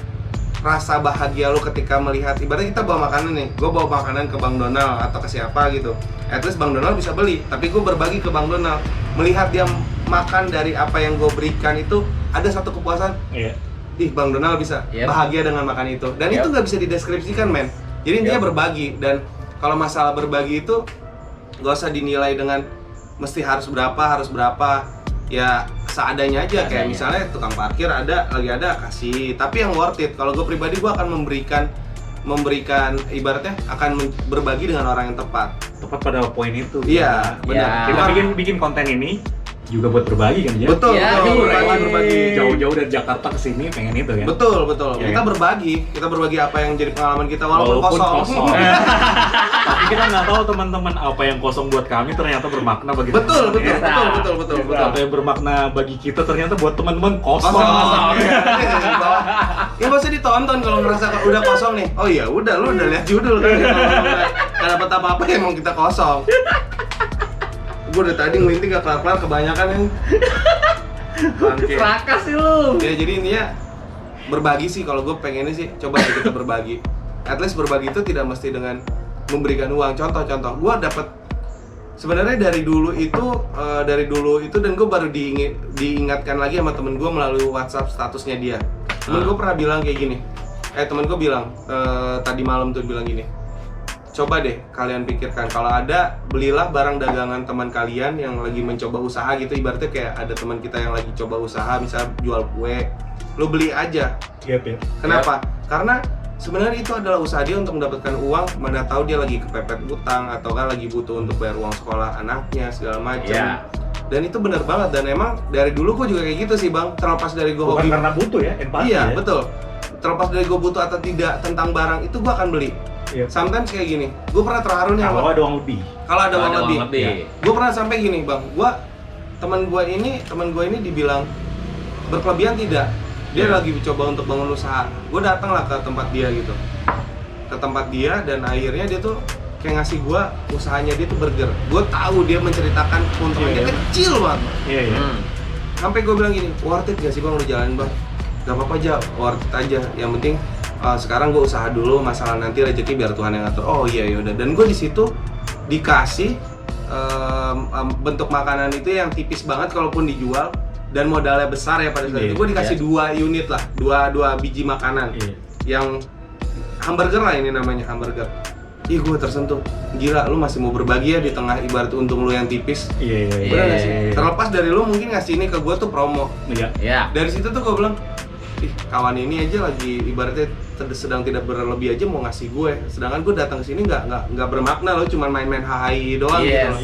rasa bahagia lu ketika melihat, ibaratnya kita bawa makanan nih, gue bawa makanan ke Bang Donald atau ke siapa gitu, at least Bang Donald bisa beli, tapi gue berbagi ke Bang Donald, melihat dia makan dari apa yang gue berikan itu, ada satu kepuasan. Iya. Ih, Bang Donald bisa bahagia dengan makan itu, dan itu nggak bisa dideskripsikan, men. Jadi intinya berbagi. Dan kalau masalah berbagi itu nggak usah dinilai dengan mesti harus berapa, ya seadanya aja. Kayak misalnya tukang parkir lagi ada kasih, tapi yang worth it. Kalau gue pribadi, gue akan memberikan ibaratnya akan berbagi dengan orang yang tepat pada poin itu. Iya, benar. Kita bikin konten ini juga buat berbagi kan ya? Betul, berbagi. Jauh-jauh dari Jakarta ke sini pengen itu kan? Betul. Ya, Kita berbagi apa yang jadi pengalaman kita walaupun kosong. Tapi kita nggak tahu teman-teman apa yang kosong buat kami ternyata bermakna bagi Betul. Apa yang bermakna bagi kita ternyata buat teman-teman kosong. Ya nggak usah ditonton kalau ngerasa udah kosong nih. Oh iya, lu udah lihat judul kan? Kalau dapat apa-apa emang kita kosong. Gue udah tadi ngelinting gak kelar-kelar, kebanyakan yang Rakas sih lu. Ya jadi intinya berbagi sih, kalau gue pengennya sih coba deh kita berbagi. At least berbagi itu tidak mesti dengan memberikan uang. Contoh, gue dapet sebenarnya dari dulu itu dan gue baru diingatkan lagi sama temen gue melalui WhatsApp statusnya dia. Temen gue pernah bilang kayak gini. Temen gue bilang tadi malam tuh bilang gini. Coba deh kalian pikirkan, kalau ada, belilah barang dagangan teman kalian yang lagi mencoba usaha gitu. Ibaratnya kayak ada teman kita yang lagi coba usaha, misal jual kue, lo beli aja. Yep. Kenapa? Karena sebenarnya itu adalah usaha dia untuk mendapatkan uang. Mana tahu dia lagi kepepet utang atau kan lagi butuh untuk bayar uang sekolah anaknya segala macam. Dan itu benar banget, dan emang dari dulu gue juga kayak gitu sih bang. Terlepas dari gue Bukan hobi, karena butuh ya, empati. iya betul. Terlepas dari gue butuh atau tidak tentang barang itu, gue akan beli. Sometimes kayak gini, gue pernah terharu nih kalau ada uang lebih. Kalau ada uang lebih. Gue pernah sampai gini bang, teman gue ini dibilang berkelebihan tidak. Dia lagi coba untuk bangun usaha. Gue datang lah ke tempat dia gitu, ke tempat dia, dan akhirnya dia tuh kayak ngasih gue usahanya dia tuh burger. Gue tahu dia menceritakan keuntungannya kecil banget. Sampai gue bilang gini, worth it gak sih bang lu jalanin bang? Gak apa-apa aja, worth it aja. Yang penting sekarang gue usaha dulu, masalah nanti rezeki biar Tuhan yang ngatur. Oh iya yaudah. Dan gue di situ dikasih bentuk makanan itu yang tipis banget kalaupun dijual, dan modalnya besar ya pada saat itu. Gue dikasih 2 unit lah, 2 biji makanan yang hamburger lah, ini namanya hamburger. Ih, gue tersentuh. Gila, lu masih mau berbagi ya di tengah ibarat untung lu yang tipis. Bener gak sih? Terlepas dari lu mungkin ngasih ini ke gue tuh promo. Dari situ tuh gue bilang, ih, kawan ini aja lagi ibaratnya sedang tidak berlebih aja mau ngasih gue, sedangkan gue datang ke sini nggak bermakna loh, cuma main-main hai doang gitu loh.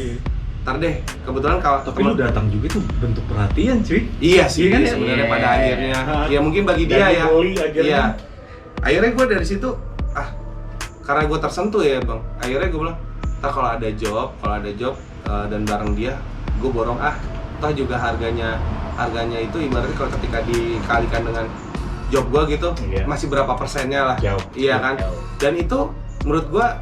Ntar deh, kebetulan tapi lu datang juga tuh bentuk perhatian cuy. Iya sih kan sebenarnya pada akhirnya. Ya mungkin bagi dia ya. Iya. Akhirnya gue dari situ karena gue tersentuh ya bang. Akhirnya gue bilang, ntar kalau ada job dan bareng dia, gue borong toh juga harganya itu ibaratnya kalau ketika dikalikan dengan job gua gitu, masih berapa persennya lah. Iya kan? Dan itu menurut gua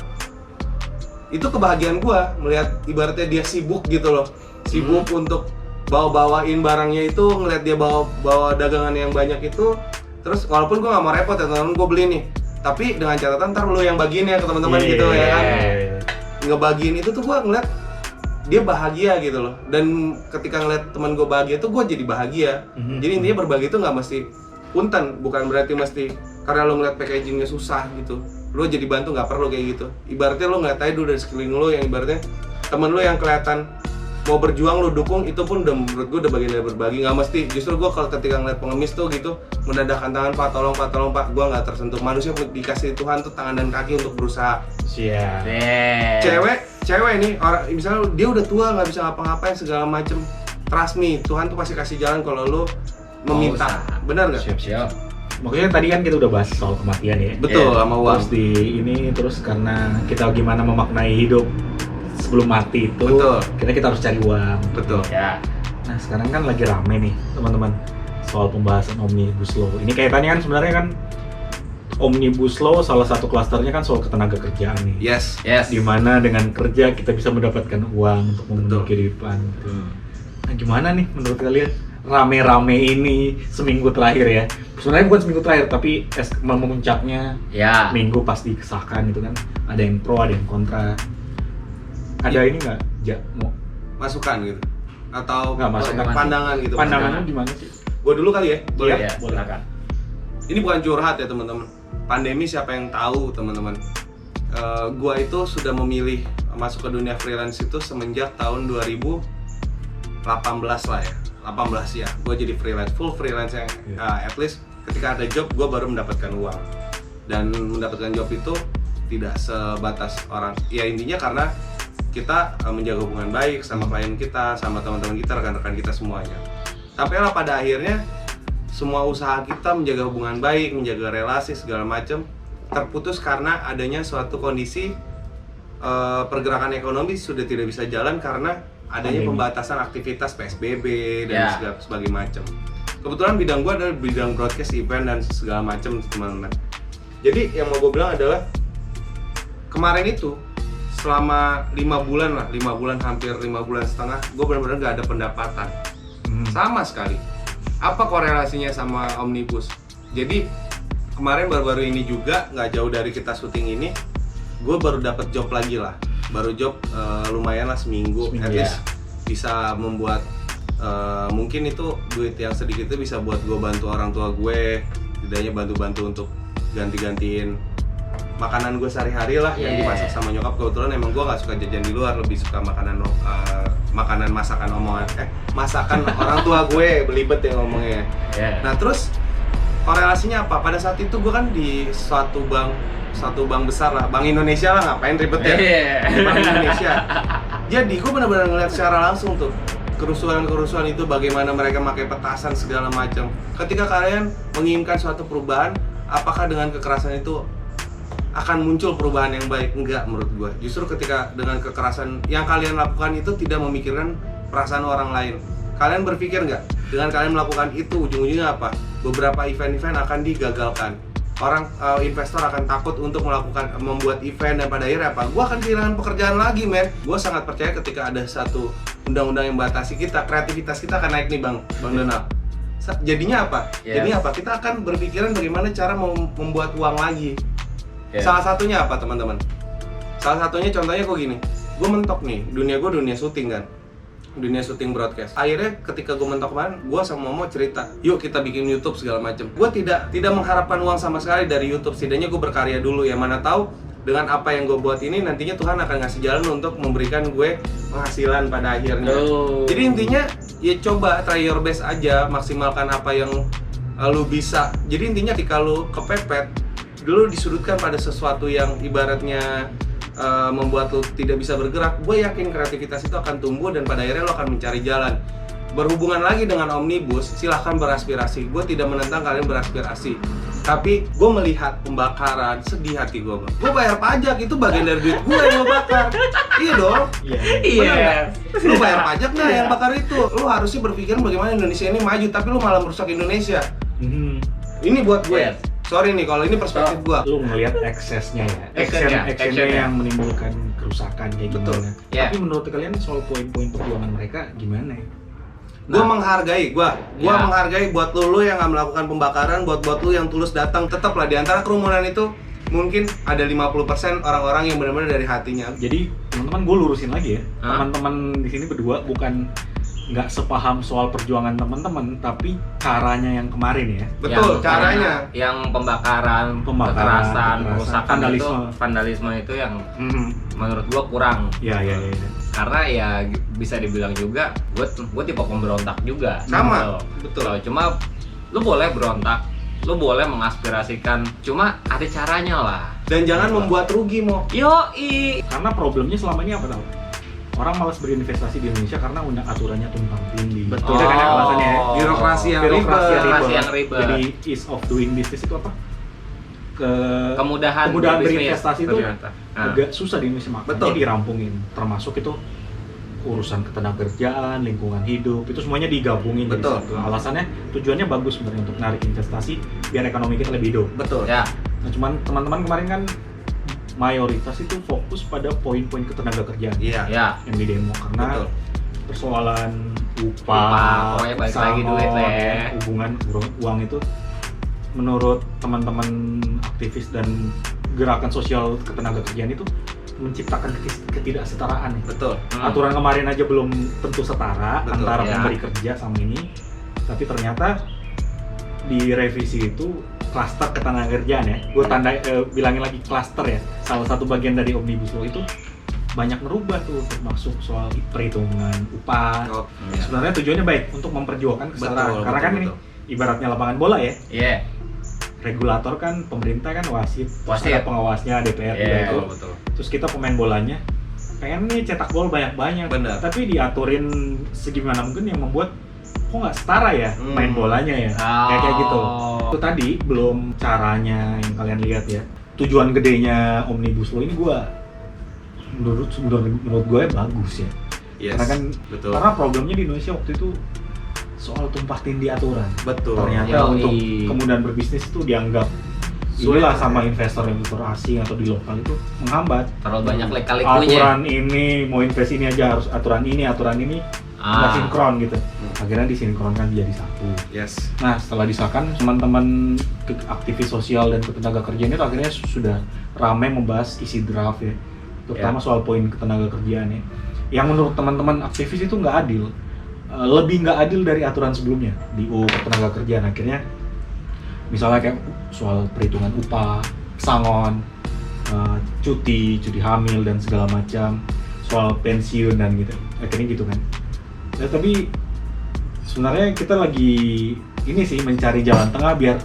itu kebahagiaan gua melihat ibaratnya dia sibuk gitu loh. Sibuk untuk bawain barangnya itu, ngeliat dia bawa dagangan yang banyak itu. Terus walaupun gua nggak mau repot ya teman-teman, gua beli nih. Tapi dengan catatan ntar lu yang bagiin ya ke teman-teman gitu ya kan. Ngebagiin itu tuh gua ngeliat dia bahagia gitu loh, dan ketika ngeliat teman gue bahagia tuh gue jadi bahagia. Jadi intinya berbagi itu nggak mesti punten, bukan berarti mesti karena lo ngeliat packagingnya susah gitu lo jadi bantu, nggak perlu kayak gitu. Ibaratnya lo ngeliat aja dulu dari sekeliling lo yang ibaratnya temen lo yang kelihatan mau berjuang lu dukung, itu pun udah menurut gue udah bagian dari berbagi. Nggak mesti, justru gue kalau ketika ngeliat pengemis tuh gitu mendadahkan tangan, Pak tolong Pak, gue nggak tersentuh. Manusia dikasih Tuhan tuh tangan dan kaki untuk berusaha. Siap. Cewek nih orang misalnya dia udah tua nggak bisa ngapa-ngapain segala macem, trust me, Tuhan tuh pasti kasih jalan kalau lu meminta. Benar nggak? Siap. Maksudnya tadi kan kita udah bahas soal kematian ya. Betul, sama uang. Terus karena kita gimana memaknai hidup sebelum mati itu, Betul. kita harus cari uang. Betul. Ya. Nah sekarang kan lagi rame nih teman-teman soal pembahasan Omnibus Law. Ini kaitannya kan sebenarnya kan Omnibus Law salah satu klasternya kan soal ketenaga kerjaan nih. Yes. Dimana dengan kerja kita bisa mendapatkan uang untuk memenuhi Betul. kehidupan. Nah gimana nih menurut kalian rame-rame ini seminggu terakhir ya? Sebenarnya bukan seminggu terakhir tapi memuncaknya Ya. minggu pas disahkan itu kan ada yang pro ada yang kontra. Ada ini nggak? Mau Masukan gitu atau Nggak, masukan. pandangan gitu. pandangannya gimana sih? Gue dulu kali ya, boleh? Iya, silakan. Ini bukan curhat ya teman-teman. Pandemi siapa yang tahu teman-teman. Gua itu sudah memilih masuk ke dunia freelance itu semenjak tahun 2018 lah ya. 18 ya. Gue jadi full freelance yang at least ketika ada job gue baru mendapatkan uang. Dan mendapatkan job itu tidak sebatas orang. Ya intinya karena kita menjaga hubungan baik sama klien kita, sama teman-teman kita, rekan-rekan kita semuanya. Tapi lah pada akhirnya semua usaha kita menjaga hubungan baik, menjaga relasi segala macam terputus karena adanya suatu kondisi pergerakan ekonomi sudah tidak bisa jalan karena adanya pembatasan aktivitas PSBB dan segala macam. Kebetulan bidang gue adalah bidang broadcast event dan segala macam teman-teman. Jadi yang mau gue bilang adalah kemarin itu selama 5 bulan hampir 5 bulan setengah gue benar-benar gak ada pendapatan sama sekali. Apa korelasinya sama Omnibus? Jadi kemarin baru-baru ini juga nggak jauh dari kita syuting ini, gue baru dapat job lagi lah. Baru job lumayan lah seminggu. At least bisa membuat mungkin itu duit yang sedikit itu bisa buat gue bantu orang tua gue, setidaknya bantu-bantu untuk ganti-gantiin makanan gue sehari-hari lah yang dimasak sama nyokap. Kebetulan emang gue nggak suka jajan di luar, lebih suka makanan masakan orang tua gue, belibet ya ngomongnya. Nah terus korelasinya apa? Pada saat itu gue kan di suatu bank besar lah, Bank Indonesia lah, ngapain ribet ya? Bank Indonesia. Jadi gue benar-benar ngeliat secara langsung tuh kerusuhan itu, bagaimana mereka pakai petasan segala macam. Ketika kalian menginginkan suatu perubahan, apakah dengan kekerasan itu akan muncul perubahan yang baik? Enggak, menurut gue. Justru ketika dengan kekerasan yang kalian lakukan itu tidak memikirkan perasaan orang lain. Kalian berpikir nggak? Dengan kalian melakukan itu, ujung-ujungnya apa? Beberapa event-event akan digagalkan. Orang investor akan takut untuk membuat event dan pada akhirnya apa? Gue akan kehilangan pekerjaan lagi, men. Gue sangat percaya ketika ada satu undang-undang yang membatasi kita, kreativitas kita akan naik nih, Bang Donald. Jadinya apa? Jadinya apa? Kita akan berpikiran bagaimana cara membuat uang lagi. Salah satunya apa teman-teman? Salah satunya contohnya gue gini, gue mentok nih, dunia syuting kan, dunia syuting broadcast. Akhirnya ketika gue mentok kemarin, gue sama Momo cerita, yuk kita bikin YouTube segala macem. Gue tidak mengharapkan uang sama sekali dari YouTube, setidaknya gue berkarya dulu ya, mana tahu dengan apa yang gue buat ini nantinya Tuhan akan ngasih jalan untuk memberikan gue penghasilan pada akhirnya. Jadi intinya ya coba try your best aja, maksimalkan apa yang lu bisa. Jadi intinya ketika lu kepepet, dulu disudutkan pada sesuatu yang ibaratnya membuat lo tidak bisa bergerak, gue yakin kreativitas itu akan tumbuh dan pada akhirnya lo akan mencari jalan. Berhubungan lagi dengan Omnibus, silahkan beraspirasi. Gue tidak menentang kalian beraspirasi, tapi gue melihat pembakaran, sedih hati gue, Bang. Gue bayar pajak, itu bagian dari duit gue yang lo bakar. Iya dong. Iya. Lo bayar pajak nggak yang bakar itu? Lo harusnya berpikiran bagaimana Indonesia ini maju, tapi lo malah merusak Indonesia. Ini buat gue. Sorry nih, kalau ini perspektif gua. Lu ngelihat eksesnya ya, actionnya yang menimbulkan kerusakan kayak gimana. Tapi menurut kalian soal poin-poin perjuangan mereka gimana ya? Gua menghargai buat lu yang nggak melakukan pembakaran, buat lu yang tulus datang. Tetaplah di antara kerumunan itu mungkin ada 50% orang-orang yang benar-benar dari hatinya. Jadi teman-teman gue lurusin lagi ya, teman-teman di sini berdua bukan nggak sepaham soal perjuangan teman-teman, tapi caranya yang kemarin ya. Betul, caranya. Yang pembakaran, kekerasan, perusakan vandalisme itu yang menurut gua kurang. Iya. Karena ya bisa dibilang juga gua tipe pemberontak juga. Sama, gitu. betul. Cuma lu boleh berontak, lu boleh mengaspirasikan, cuma ada caranya lah. Dan jangan membuat rugi, Mo. Yoi. Karena problemnya selama ini apa tau? Orang malas berinvestasi di Indonesia karena aturannya tumpang tindih. Betul. Itu kan yang alasannya ya. Birokrasi yang ribet. Jadi ease of doing business itu apa? Kemudahan berinvestasi itu Nah. agak susah di Indonesia, makanya Betul. dirampungin. Termasuk itu urusan ketenagakerjaan, lingkungan hidup, itu semuanya digabungin. Betul. Jadi satu. Alasannya tujuannya bagus sebenarnya untuk narik investasi biar ekonomi kita lebih hidup. Betul. Ya. Nah, cuman teman-teman kemarin kan mayoritas itu fokus pada poin-poin ketenagakerjaan Iya. Ya. yang di demo karena Betul. persoalan Upah, pokoknya balik lagi duit lah ya. hubungan uang itu menurut teman-teman aktivis dan gerakan sosial ketenagakerjaan itu menciptakan ketidaksetaraan. Betul. Aturan kemarin aja belum tentu setara. Betul, antara ya. pemberi kerja sama ini, tapi ternyata di revisi itu klaster ketenagakerjaan ya. Gue bilangin lagi klaster ya. Salah satu bagian dari Omnibus Law itu banyak merubah tuh, termasuk soal perhitungan upah. Oh, Sebenarnya tujuannya baik untuk memperjuangkan kesetaraan. Betul, Karena kan betul. ini ibaratnya lapangan bola ya. Iya. Regulator kan pemerintah kan wasit, Wasit. ada pengawasnya DPR juga Iya, itu. betul. Terus kita pemain bolanya pengen nih cetak gol banyak-banyak. Benar. Tapi diaturin segimana mungkin yang membuat kok nggak setara ya main bolanya ya. Kayak gitu. Itu tadi belum caranya yang kalian lihat ya. Tujuan gedenya Omnibus Law ini menurut gue bagus ya. Yes. Karena kan betul. karena problemnya di Indonesia waktu itu soal tumpah tindih aturan. Betul. Ternyata Yoi. untuk kemudahan berbisnis itu dianggap Sulit, inilah sama ya. investor asing atau di lokal itu menghambat. Terlalu banyak lika-likunya. Aturan ini mau invest ini aja harus aturan ini nggak sinkron gitu. Akhirnya disinkronkan jadi satu. Yes. Nah setelah disahkan teman-teman aktivis sosial dan ketenagakerjaan itu akhirnya sudah ramai membahas isi draft ya, terutama soal poin ketenagakerjaan ya. Yang menurut teman-teman aktivis itu nggak adil, lebih nggak adil dari aturan sebelumnya di UU Ketenagakerjaan. Akhirnya misalnya kayak soal perhitungan upah, pesangon, cuti hamil dan segala macam, soal pensiun dan gitu. Akhirnya gitu kan. Ya, tapi sebenarnya kita lagi ini sih mencari jalan tengah biar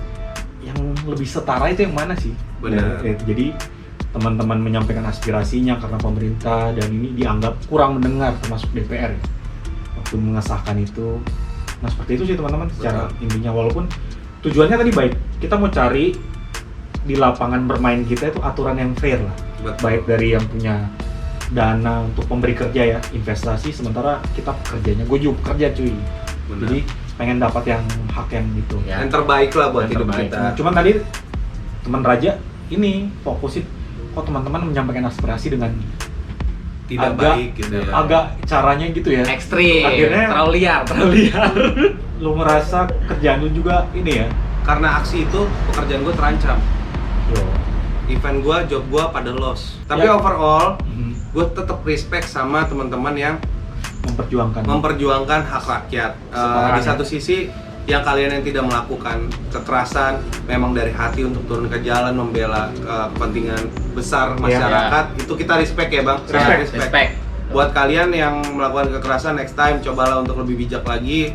yang lebih setara itu yang mana sih? Benar. Jadi teman-teman menyampaikan aspirasinya karena pemerintah dan ini dianggap kurang mendengar, termasuk DPR ya, waktu mengesahkan itu. Nah seperti itu sih teman-teman secara intinya, walaupun tujuannya tadi baik, kita mau cari di lapangan bermain kita itu aturan yang fair lah. Betul. Baik dari yang punya dana untuk pemberi kerja ya, investasi, sementara kita pekerjanya, gue juga pekerja cuy. Benar. Jadi pengen dapat yang hak yang gitu. Ya. Yang terbaik lah buat Yang hidup terbaik. kita. Nah, cuman tadi teman Raja ini fokusin kok teman-teman menyampaikan aspirasi dengan Tidak agak- baik gitu ya. agak caranya gitu ya. Ekstrim, Akhirnya terlalu liar. Lu ngerasa kerjaan lu juga ini ya. Karena aksi itu pekerjaan gue terancam. Yo. Event gue, job gue pada loss. Tapi Ya. overall, Mhm. gue tetap respect sama teman-teman yang memperjuangkan hak rakyat. Setaraan Di ya. satu sisi, yang kalian yang tidak melakukan kekerasan, memang dari hati untuk turun ke jalan membela kepentingan besar masyarakat, itu kita respect ya bang. Sangat Respect. Buat kalian yang melakukan kekerasan, next time cobalah untuk lebih bijak lagi.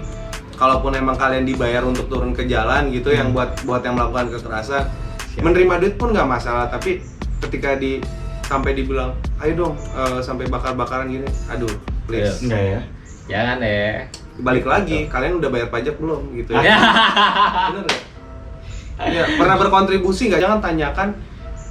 Kalaupun emang kalian dibayar untuk turun ke jalan gitu, yang buat yang melakukan kekerasan, Siap. menerima duit pun nggak masalah. Tapi ketika sampai dibilang, ayo dong sampai bakar-bakaran gini, aduh, please. Enggak ya. Jangan deh. Balik lagi, kalian udah bayar pajak belum gitu Ya. ya? Bener nggak? Iya, pernah berkontribusi nggak? Jangan tanyakan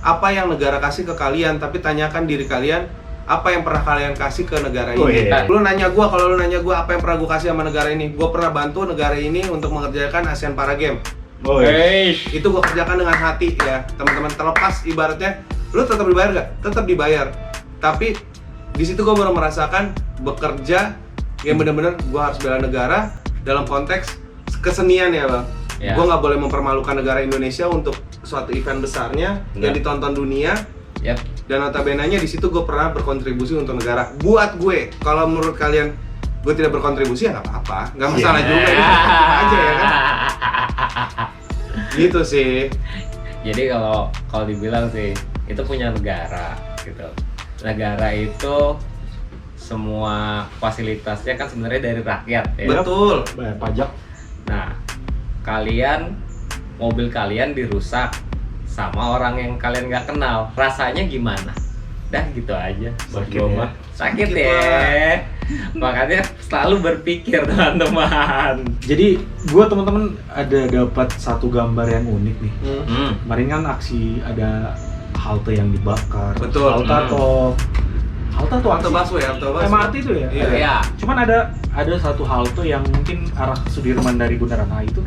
apa yang negara kasih ke kalian, tapi tanyakan diri kalian apa yang pernah kalian kasih ke negara Oh, ini. iya. Lu nanya gua, kalau lu nanya gua apa yang pernah gua kasih sama negara ini, gua pernah bantu negara ini untuk mengerjakan ASEAN Para Games. Oh, iya. Itu gua kerjakan dengan hati ya, teman-teman. Terlepas ibaratnya, lu tetap dibayar nggak? Tetap dibayar. Tapi di situ gua baru merasakan bekerja yang benar-benar gua harus bela negara dalam konteks kesenian ya bang. Ya. Gua nggak boleh mempermalukan negara Indonesia untuk suatu event besarnya yang Ya. ditonton dunia. Yap. Dan notabene-nya di situ gue pernah berkontribusi untuk negara. Buat gue, kalau menurut kalian gue tidak berkontribusi ya nggak apa-apa, nggak masalah juga, ini perspektif aja ya kan. Gitu sih. Jadi kalau dibilang sih itu punya negara gitu. Negara itu semua fasilitasnya kan sebenarnya dari rakyat ya. Betul. Bayar pajak. Nah, mobil kalian dirusak sama orang yang kalian nggak kenal, rasanya gimana? Dah gitu aja. Buat Sakit gua ya. mah. Sakit Sakit, ya. Makanya selalu berpikir teman-teman. Jadi gua teman-teman ada dapat satu gambar yang unik nih. Kemarin kan aksi ada halte yang dibakar. Betul. Halte atau Halte busway. MRT itu ya? Iya. Iya. Cuman ada satu halte yang mungkin arah Sudirman dari Bundaran HI itu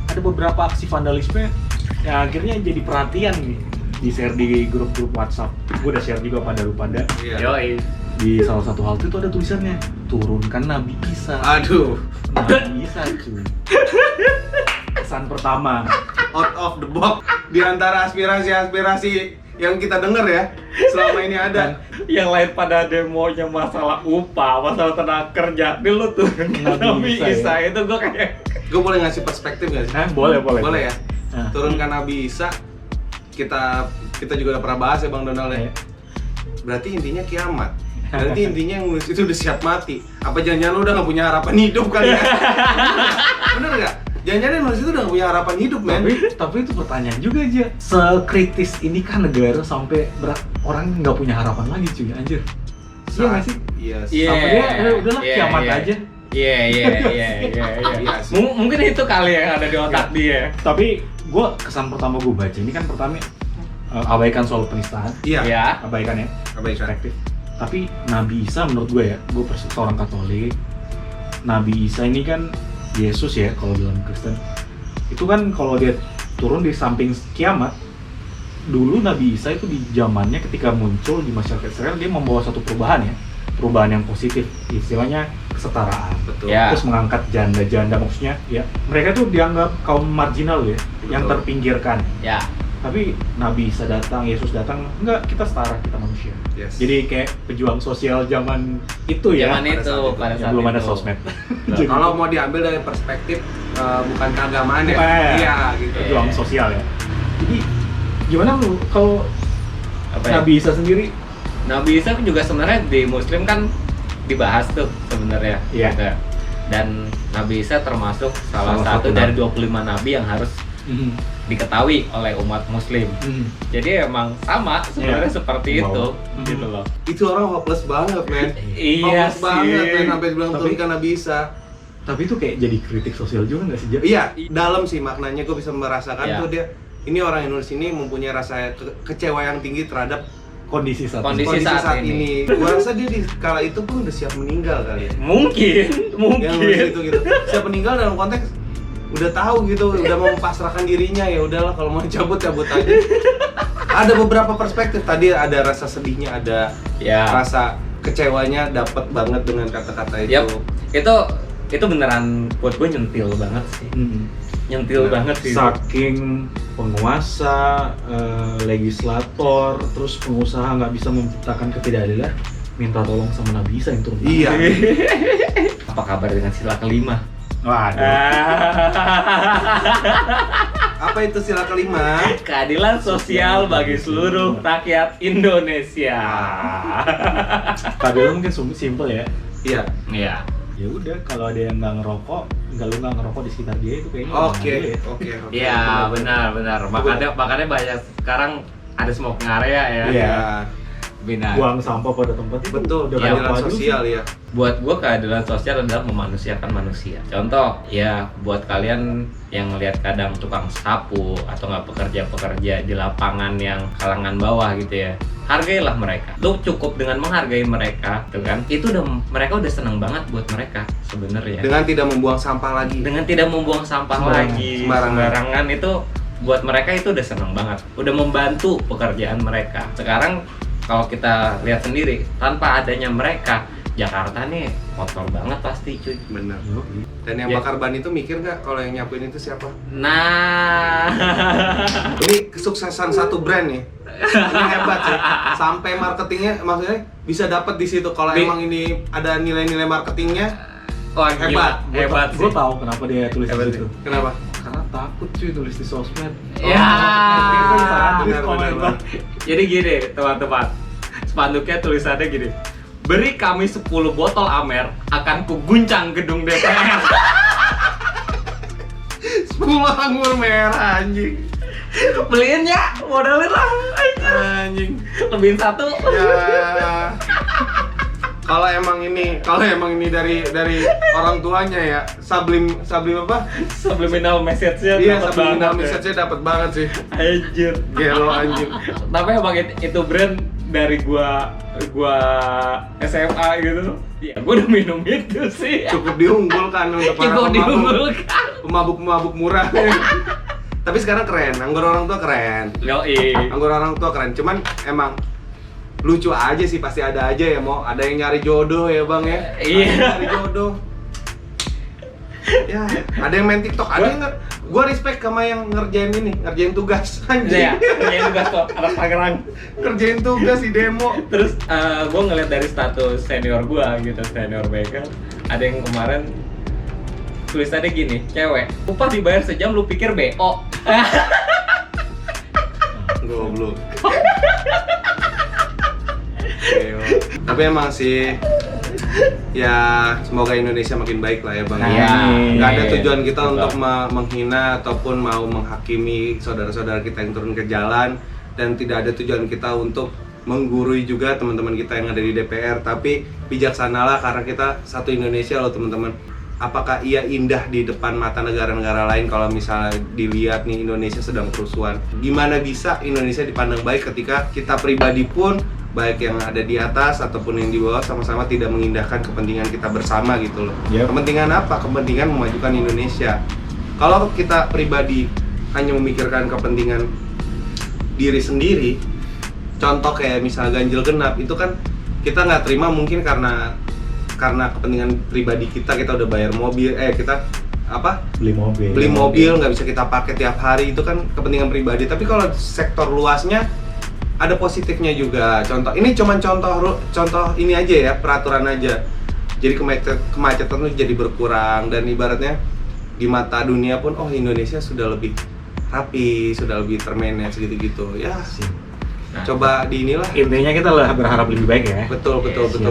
ada beberapa aksi vandalisme yang akhirnya jadi perhatian nih, di share di grup-grup WhatsApp. Gue udah share juga pada lu pada. Iya. Yoi. Di salah satu halte itu ada tulisannya, turunkan Nabi Isa. Aduh, Nabi Isa cuy. Kesan pertama. out of the box di antara aspirasi yang kita dengar ya selama ini ada. Yang lain pada demonya masalah upah, masalah tenaga kerja. Di lu tuh Nabi Isa ya. itu gue kayak Gue boleh ngasih perspektif nggak sih? Boleh. Boleh ya. Nah. Turunkan Nabi Isa, kita juga udah pernah bahas ya Bang Donald ya. Iya. Berarti intinya kiamat. Berarti intinya yang nulis itu udah siap mati. Apa jangan-jangan lu udah nggak punya harapan hidup kali ya? Bener nggak? Jangan-jangan yang nulis itu udah nggak punya harapan hidup, men. Tapi itu pertanyaan juga aja. Sekritis ini kan negara sampai orang nggak punya harapan lagi cuy, anjir. Iya nggak sih? Iya. Iya. Sampai dia udahlah kiamat aja. Iya. Iya sih. Mungkin itu kali yang ada di otak dia. Tapi gue kesan pertama gue baca ini kan pertama abaikan soal penistaan, Iya. Ya. abaikan ya, Abaikan. perspektif. Tapi Nabi Isa menurut gue ya, gue seorang Katolik, Nabi Isa ini kan Yesus ya kalau dalam Kristen. Itu kan kalau dia turun di samping kiamat, dulu Nabi Isa itu di zamannya ketika muncul di masyarakat Israel dia membawa satu perubahan ya, perubahan yang positif, istilahnya kesetaraan. Betul. Ya. Terus mengangkat janda-janda, maksudnya ya mereka tuh dianggap kaum marginal ya, yang Betul. terpinggirkan. Ya. Tapi Nabi Isa datang, Yesus datang, enggak, kita setara, kita manusia. Yes. Jadi kayak pejuang sosial zaman itu ya, Zaman itu, pada yang saat belum ada itu. sosmed. Jadi, Kalau mau diambil dari perspektif bukan keagamaan ya. Bukan. Iya gitu. pejuang sosial ya. Jadi gimana lu kalau apa ya? Nabi Isa sendiri? Nabi Isa juga sebenarnya di Muslim kan dibahas tuh sebenarnya. Iya. Gitu. Dan Nabi Isa termasuk salah satu satu dari nabi. 25 nabi yang harus diketahui oleh umat Muslim. Jadi emang sama sebenarnya Iya. seperti Wow. itu, gitu loh. Itu orang hopeless banget, men. Iya Hopeless banget, men, sih. sampai bilang Tapi- turunkan Nabi Isa. Tapi itu kayak jadi kritik sosial juga nggak sih, Ja? Iya, dalam sih maknanya gue bisa merasakan Iya. tuh dia. Ini orang yang nulis ini mempunyai rasa kecewa yang tinggi terhadap Kondisi saat Kondisi ini. kondisi saat saat ini. ini. Gue rasa dia di kala itu pun udah siap meninggal kali ya. Mungkin. Yang nulis itu gitu. Siap meninggal dalam konteks udah tahu gitu, udah mempasrahkan dirinya, ya udahlah kalau mau cabut aja. Ada beberapa perspektif tadi, ada rasa sedihnya, ada Ya. rasa kecewanya dapat banget dengan kata-kata itu. Yap. Itu beneran buat gue nyentil banget sih. Nyentil Bener. banget sih. Saking penguasa, legislator, terus pengusaha nggak bisa menciptakan ketidakadilan, minta tolong sama Nabi Isa yang turun. Iya. Apa kabar dengan sila kelima? Waduh. Apa itu sila kelima? Keadilan sosial bagi seluruh rakyat Indonesia. Keadilan mungkin simple ya. Iya. Iya. Ya udah, kalau ada yang nggak ngerokok, lu nggak ngerokok di sekitar dia itu kayaknya Oke. nggak boleh. Oke. Iya, benar. Makanya banyak sekarang ada smoking area ya. Iya. Benar. Buang sampah pada tempat itu. Betul, udah Iya, keadilan berapa dulu sosial sih? ya. Buat gua keadilan sosial adalah memanusiakan manusia. Contoh, ya buat kalian yang ngelihat kadang tukang sapu atau nggak pekerja-pekerja di lapangan yang kalangan bawah gitu ya, hargailah mereka. Lu cukup dengan menghargai mereka, tuh kan? Itu mereka udah seneng banget buat mereka sebenarnya. Dengan tidak membuang sampah lagi. Dengan tidak membuang sampah lagi sembarangan itu buat mereka itu udah seneng banget, udah membantu pekerjaan mereka. Sekarang kalau kita lihat sendiri, tanpa adanya mereka, Jakarta nih kotor banget pasti cuy. Bener. Yoi. Dan yang Ya. bakar ban itu mikir nggak kalau yang nyapuin itu siapa? Nah, Ini kesuksesan satu brand nih. Ini hebat sih. Sampai marketingnya maksudnya bisa dapat di situ. Kalau Bi- emang ini ada nilai-nilai marketingnya, Wah, gila. Hebat Gue sih. tahu kenapa dia tulis Hebat gitu. Kenapa? Karena takut cuy tulis di sosmed. Ya. Benar. Jadi gini, teman-teman. Spanduknya tulisannya gini. Beri kami 10 botol Amer, akan kuguncang gedung DPR. 10 anggur merah anjing. Beliin ya, modalin lah. Anjing. Lebihin satu. Ya. Kalau emang ini dari orang tuanya ya, sublim apa? Subliminal message-nya Iya, dapet subliminal banget ya. message-nya dapat banget sih. Anjir. Gelo anjing. Tapi emang itu brand dari gua SMA gitu. Ya gua udah minum itu sih. Cukup diunggulkan untuk para Cukup diunggulkan. pemabuk murah. Tapi sekarang keren, anggur orang tua keren. Yoi. Anggur orang tua keren, cuman emang lucu aja sih, pasti ada aja ya, mau ada yang nyari jodoh ya bang ya. Ada Iya. yang nyari jodoh. Ya, ada yang main TikTok, ada yang gua respect sama yang ngerjain tugas anjing. Iya, kerjain tugas kok, anak Tangerang. Ngerjain tugas di demo. Terus gue ngeliat dari status senior gue gitu, senior baker, ada yang kemarin tulisannya gini, cewek, upah dibayar sejam lu pikir BO. Goblok. Tapi emang sih ya semoga Indonesia makin baik lah ya bang. Iya. Nggak ada tujuan kita Betul. untuk menghina ataupun mau menghakimi saudara-saudara kita yang turun ke jalan, dan tidak ada tujuan kita untuk menggurui juga teman-teman kita yang ada di DPR. Tapi bijaksanalah karena kita satu Indonesia loh teman-teman. Apakah ia indah di depan mata negara-negara lain kalau misalnya dilihat nih Indonesia sedang kerusuhan? Gimana bisa Indonesia dipandang baik ketika kita pribadi pun, baik yang ada di atas ataupun yang di bawah, sama-sama tidak mengindahkan kepentingan kita bersama gitu loh. Yep. Kepentingan apa? Kepentingan memajukan Indonesia. Kalau kita pribadi hanya memikirkan kepentingan diri sendiri, contoh kayak misalnya ganjil genap, itu kan kita nggak terima mungkin karena kepentingan pribadi kita udah bayar mobil, kita beli mobil nggak bisa kita pakai tiap hari, itu kan kepentingan pribadi. Tapi kalau sektor luasnya ada positifnya juga. Contoh ini cuman contoh ini aja ya, peraturan aja. Jadi kemacetan itu jadi berkurang, dan ibaratnya di mata dunia pun Indonesia sudah lebih rapi, sudah lebih termanage gitu-gitu ya. Nah, Coba di inilah. Intinya kita lah berharap lebih baik ya. Betul. Siap.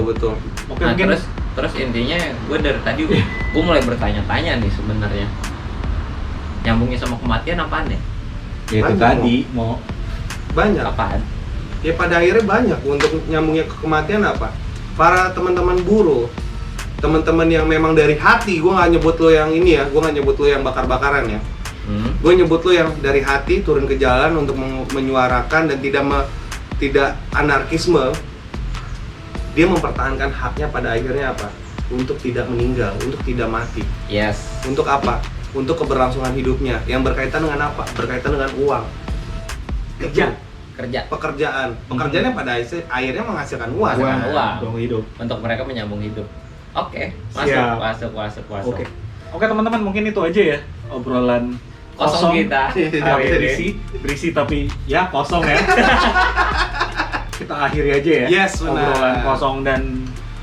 Oke, nah, mungkin terus intinya gue dari tadi gue mulai bertanya-tanya nih sebenarnya, nyambungnya sama kematian apaan ya? ya itu Banyak, tadi mau Banyak. Apaan? Ya pada akhirnya banyak untuk nyambungnya ke kematian apa? Para teman-teman buruh, teman-teman yang memang dari hati, gue nggak nyebut lo yang ini ya, gue nggak nyebut lo yang bakar-bakaran ya. Gue nyebut lo yang dari hati turun ke jalan untuk menyuarakan dan tidak anarkisme. Dia mempertahankan haknya pada akhirnya apa? Untuk tidak meninggal, untuk tidak mati. Yes. Untuk apa? Untuk keberlangsungan hidupnya. Yang berkaitan dengan apa? Berkaitan dengan uang. Kerja. Pekerjaannya pada akhirnya menghasilkan uang. Uang. hidup. Untuk mereka menyambung hidup. Oke, Siap. masuk. Oke teman-teman, mungkin itu aja ya obrolan Kosong kita hari ini. berisi tapi ya kosong ya. Kita akhiri aja ya. Yes, benar. Obrolan kosong dan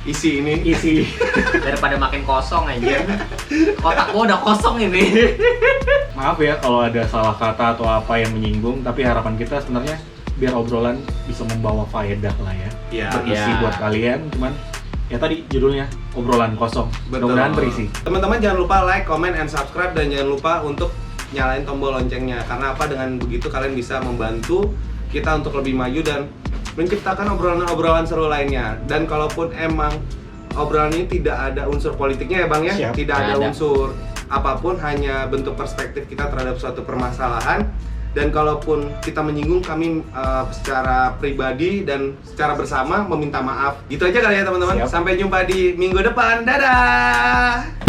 Isi ini. Daripada makin kosong aja. Kotak gua udah kosong ini. Maaf ya kalau ada salah kata atau apa yang menyinggung, tapi harapan kita sebenarnya biar obrolan bisa membawa faedah lah ya. Ya. Berisi Ya. buat kalian, cuman ya tadi judulnya obrolan kosong. Betul. Mudah-mudahan berisi. Teman-teman jangan lupa like, comment, and subscribe, dan jangan lupa untuk nyalain tombol loncengnya. Karena apa? Dengan begitu kalian bisa membantu kita untuk lebih maju dan menciptakan obrolan-obrolan seru lainnya. Dan kalaupun emang obrolan ini tidak ada unsur politiknya ya Bang ya, Siap. tidak ada Nggak ada. unsur apapun, hanya bentuk perspektif kita terhadap suatu permasalahan. Dan kalaupun kita menyinggung, kami secara pribadi dan secara bersama meminta maaf. Gitu aja kali ya teman-teman. Siap. Sampai jumpa di minggu depan. Dadah.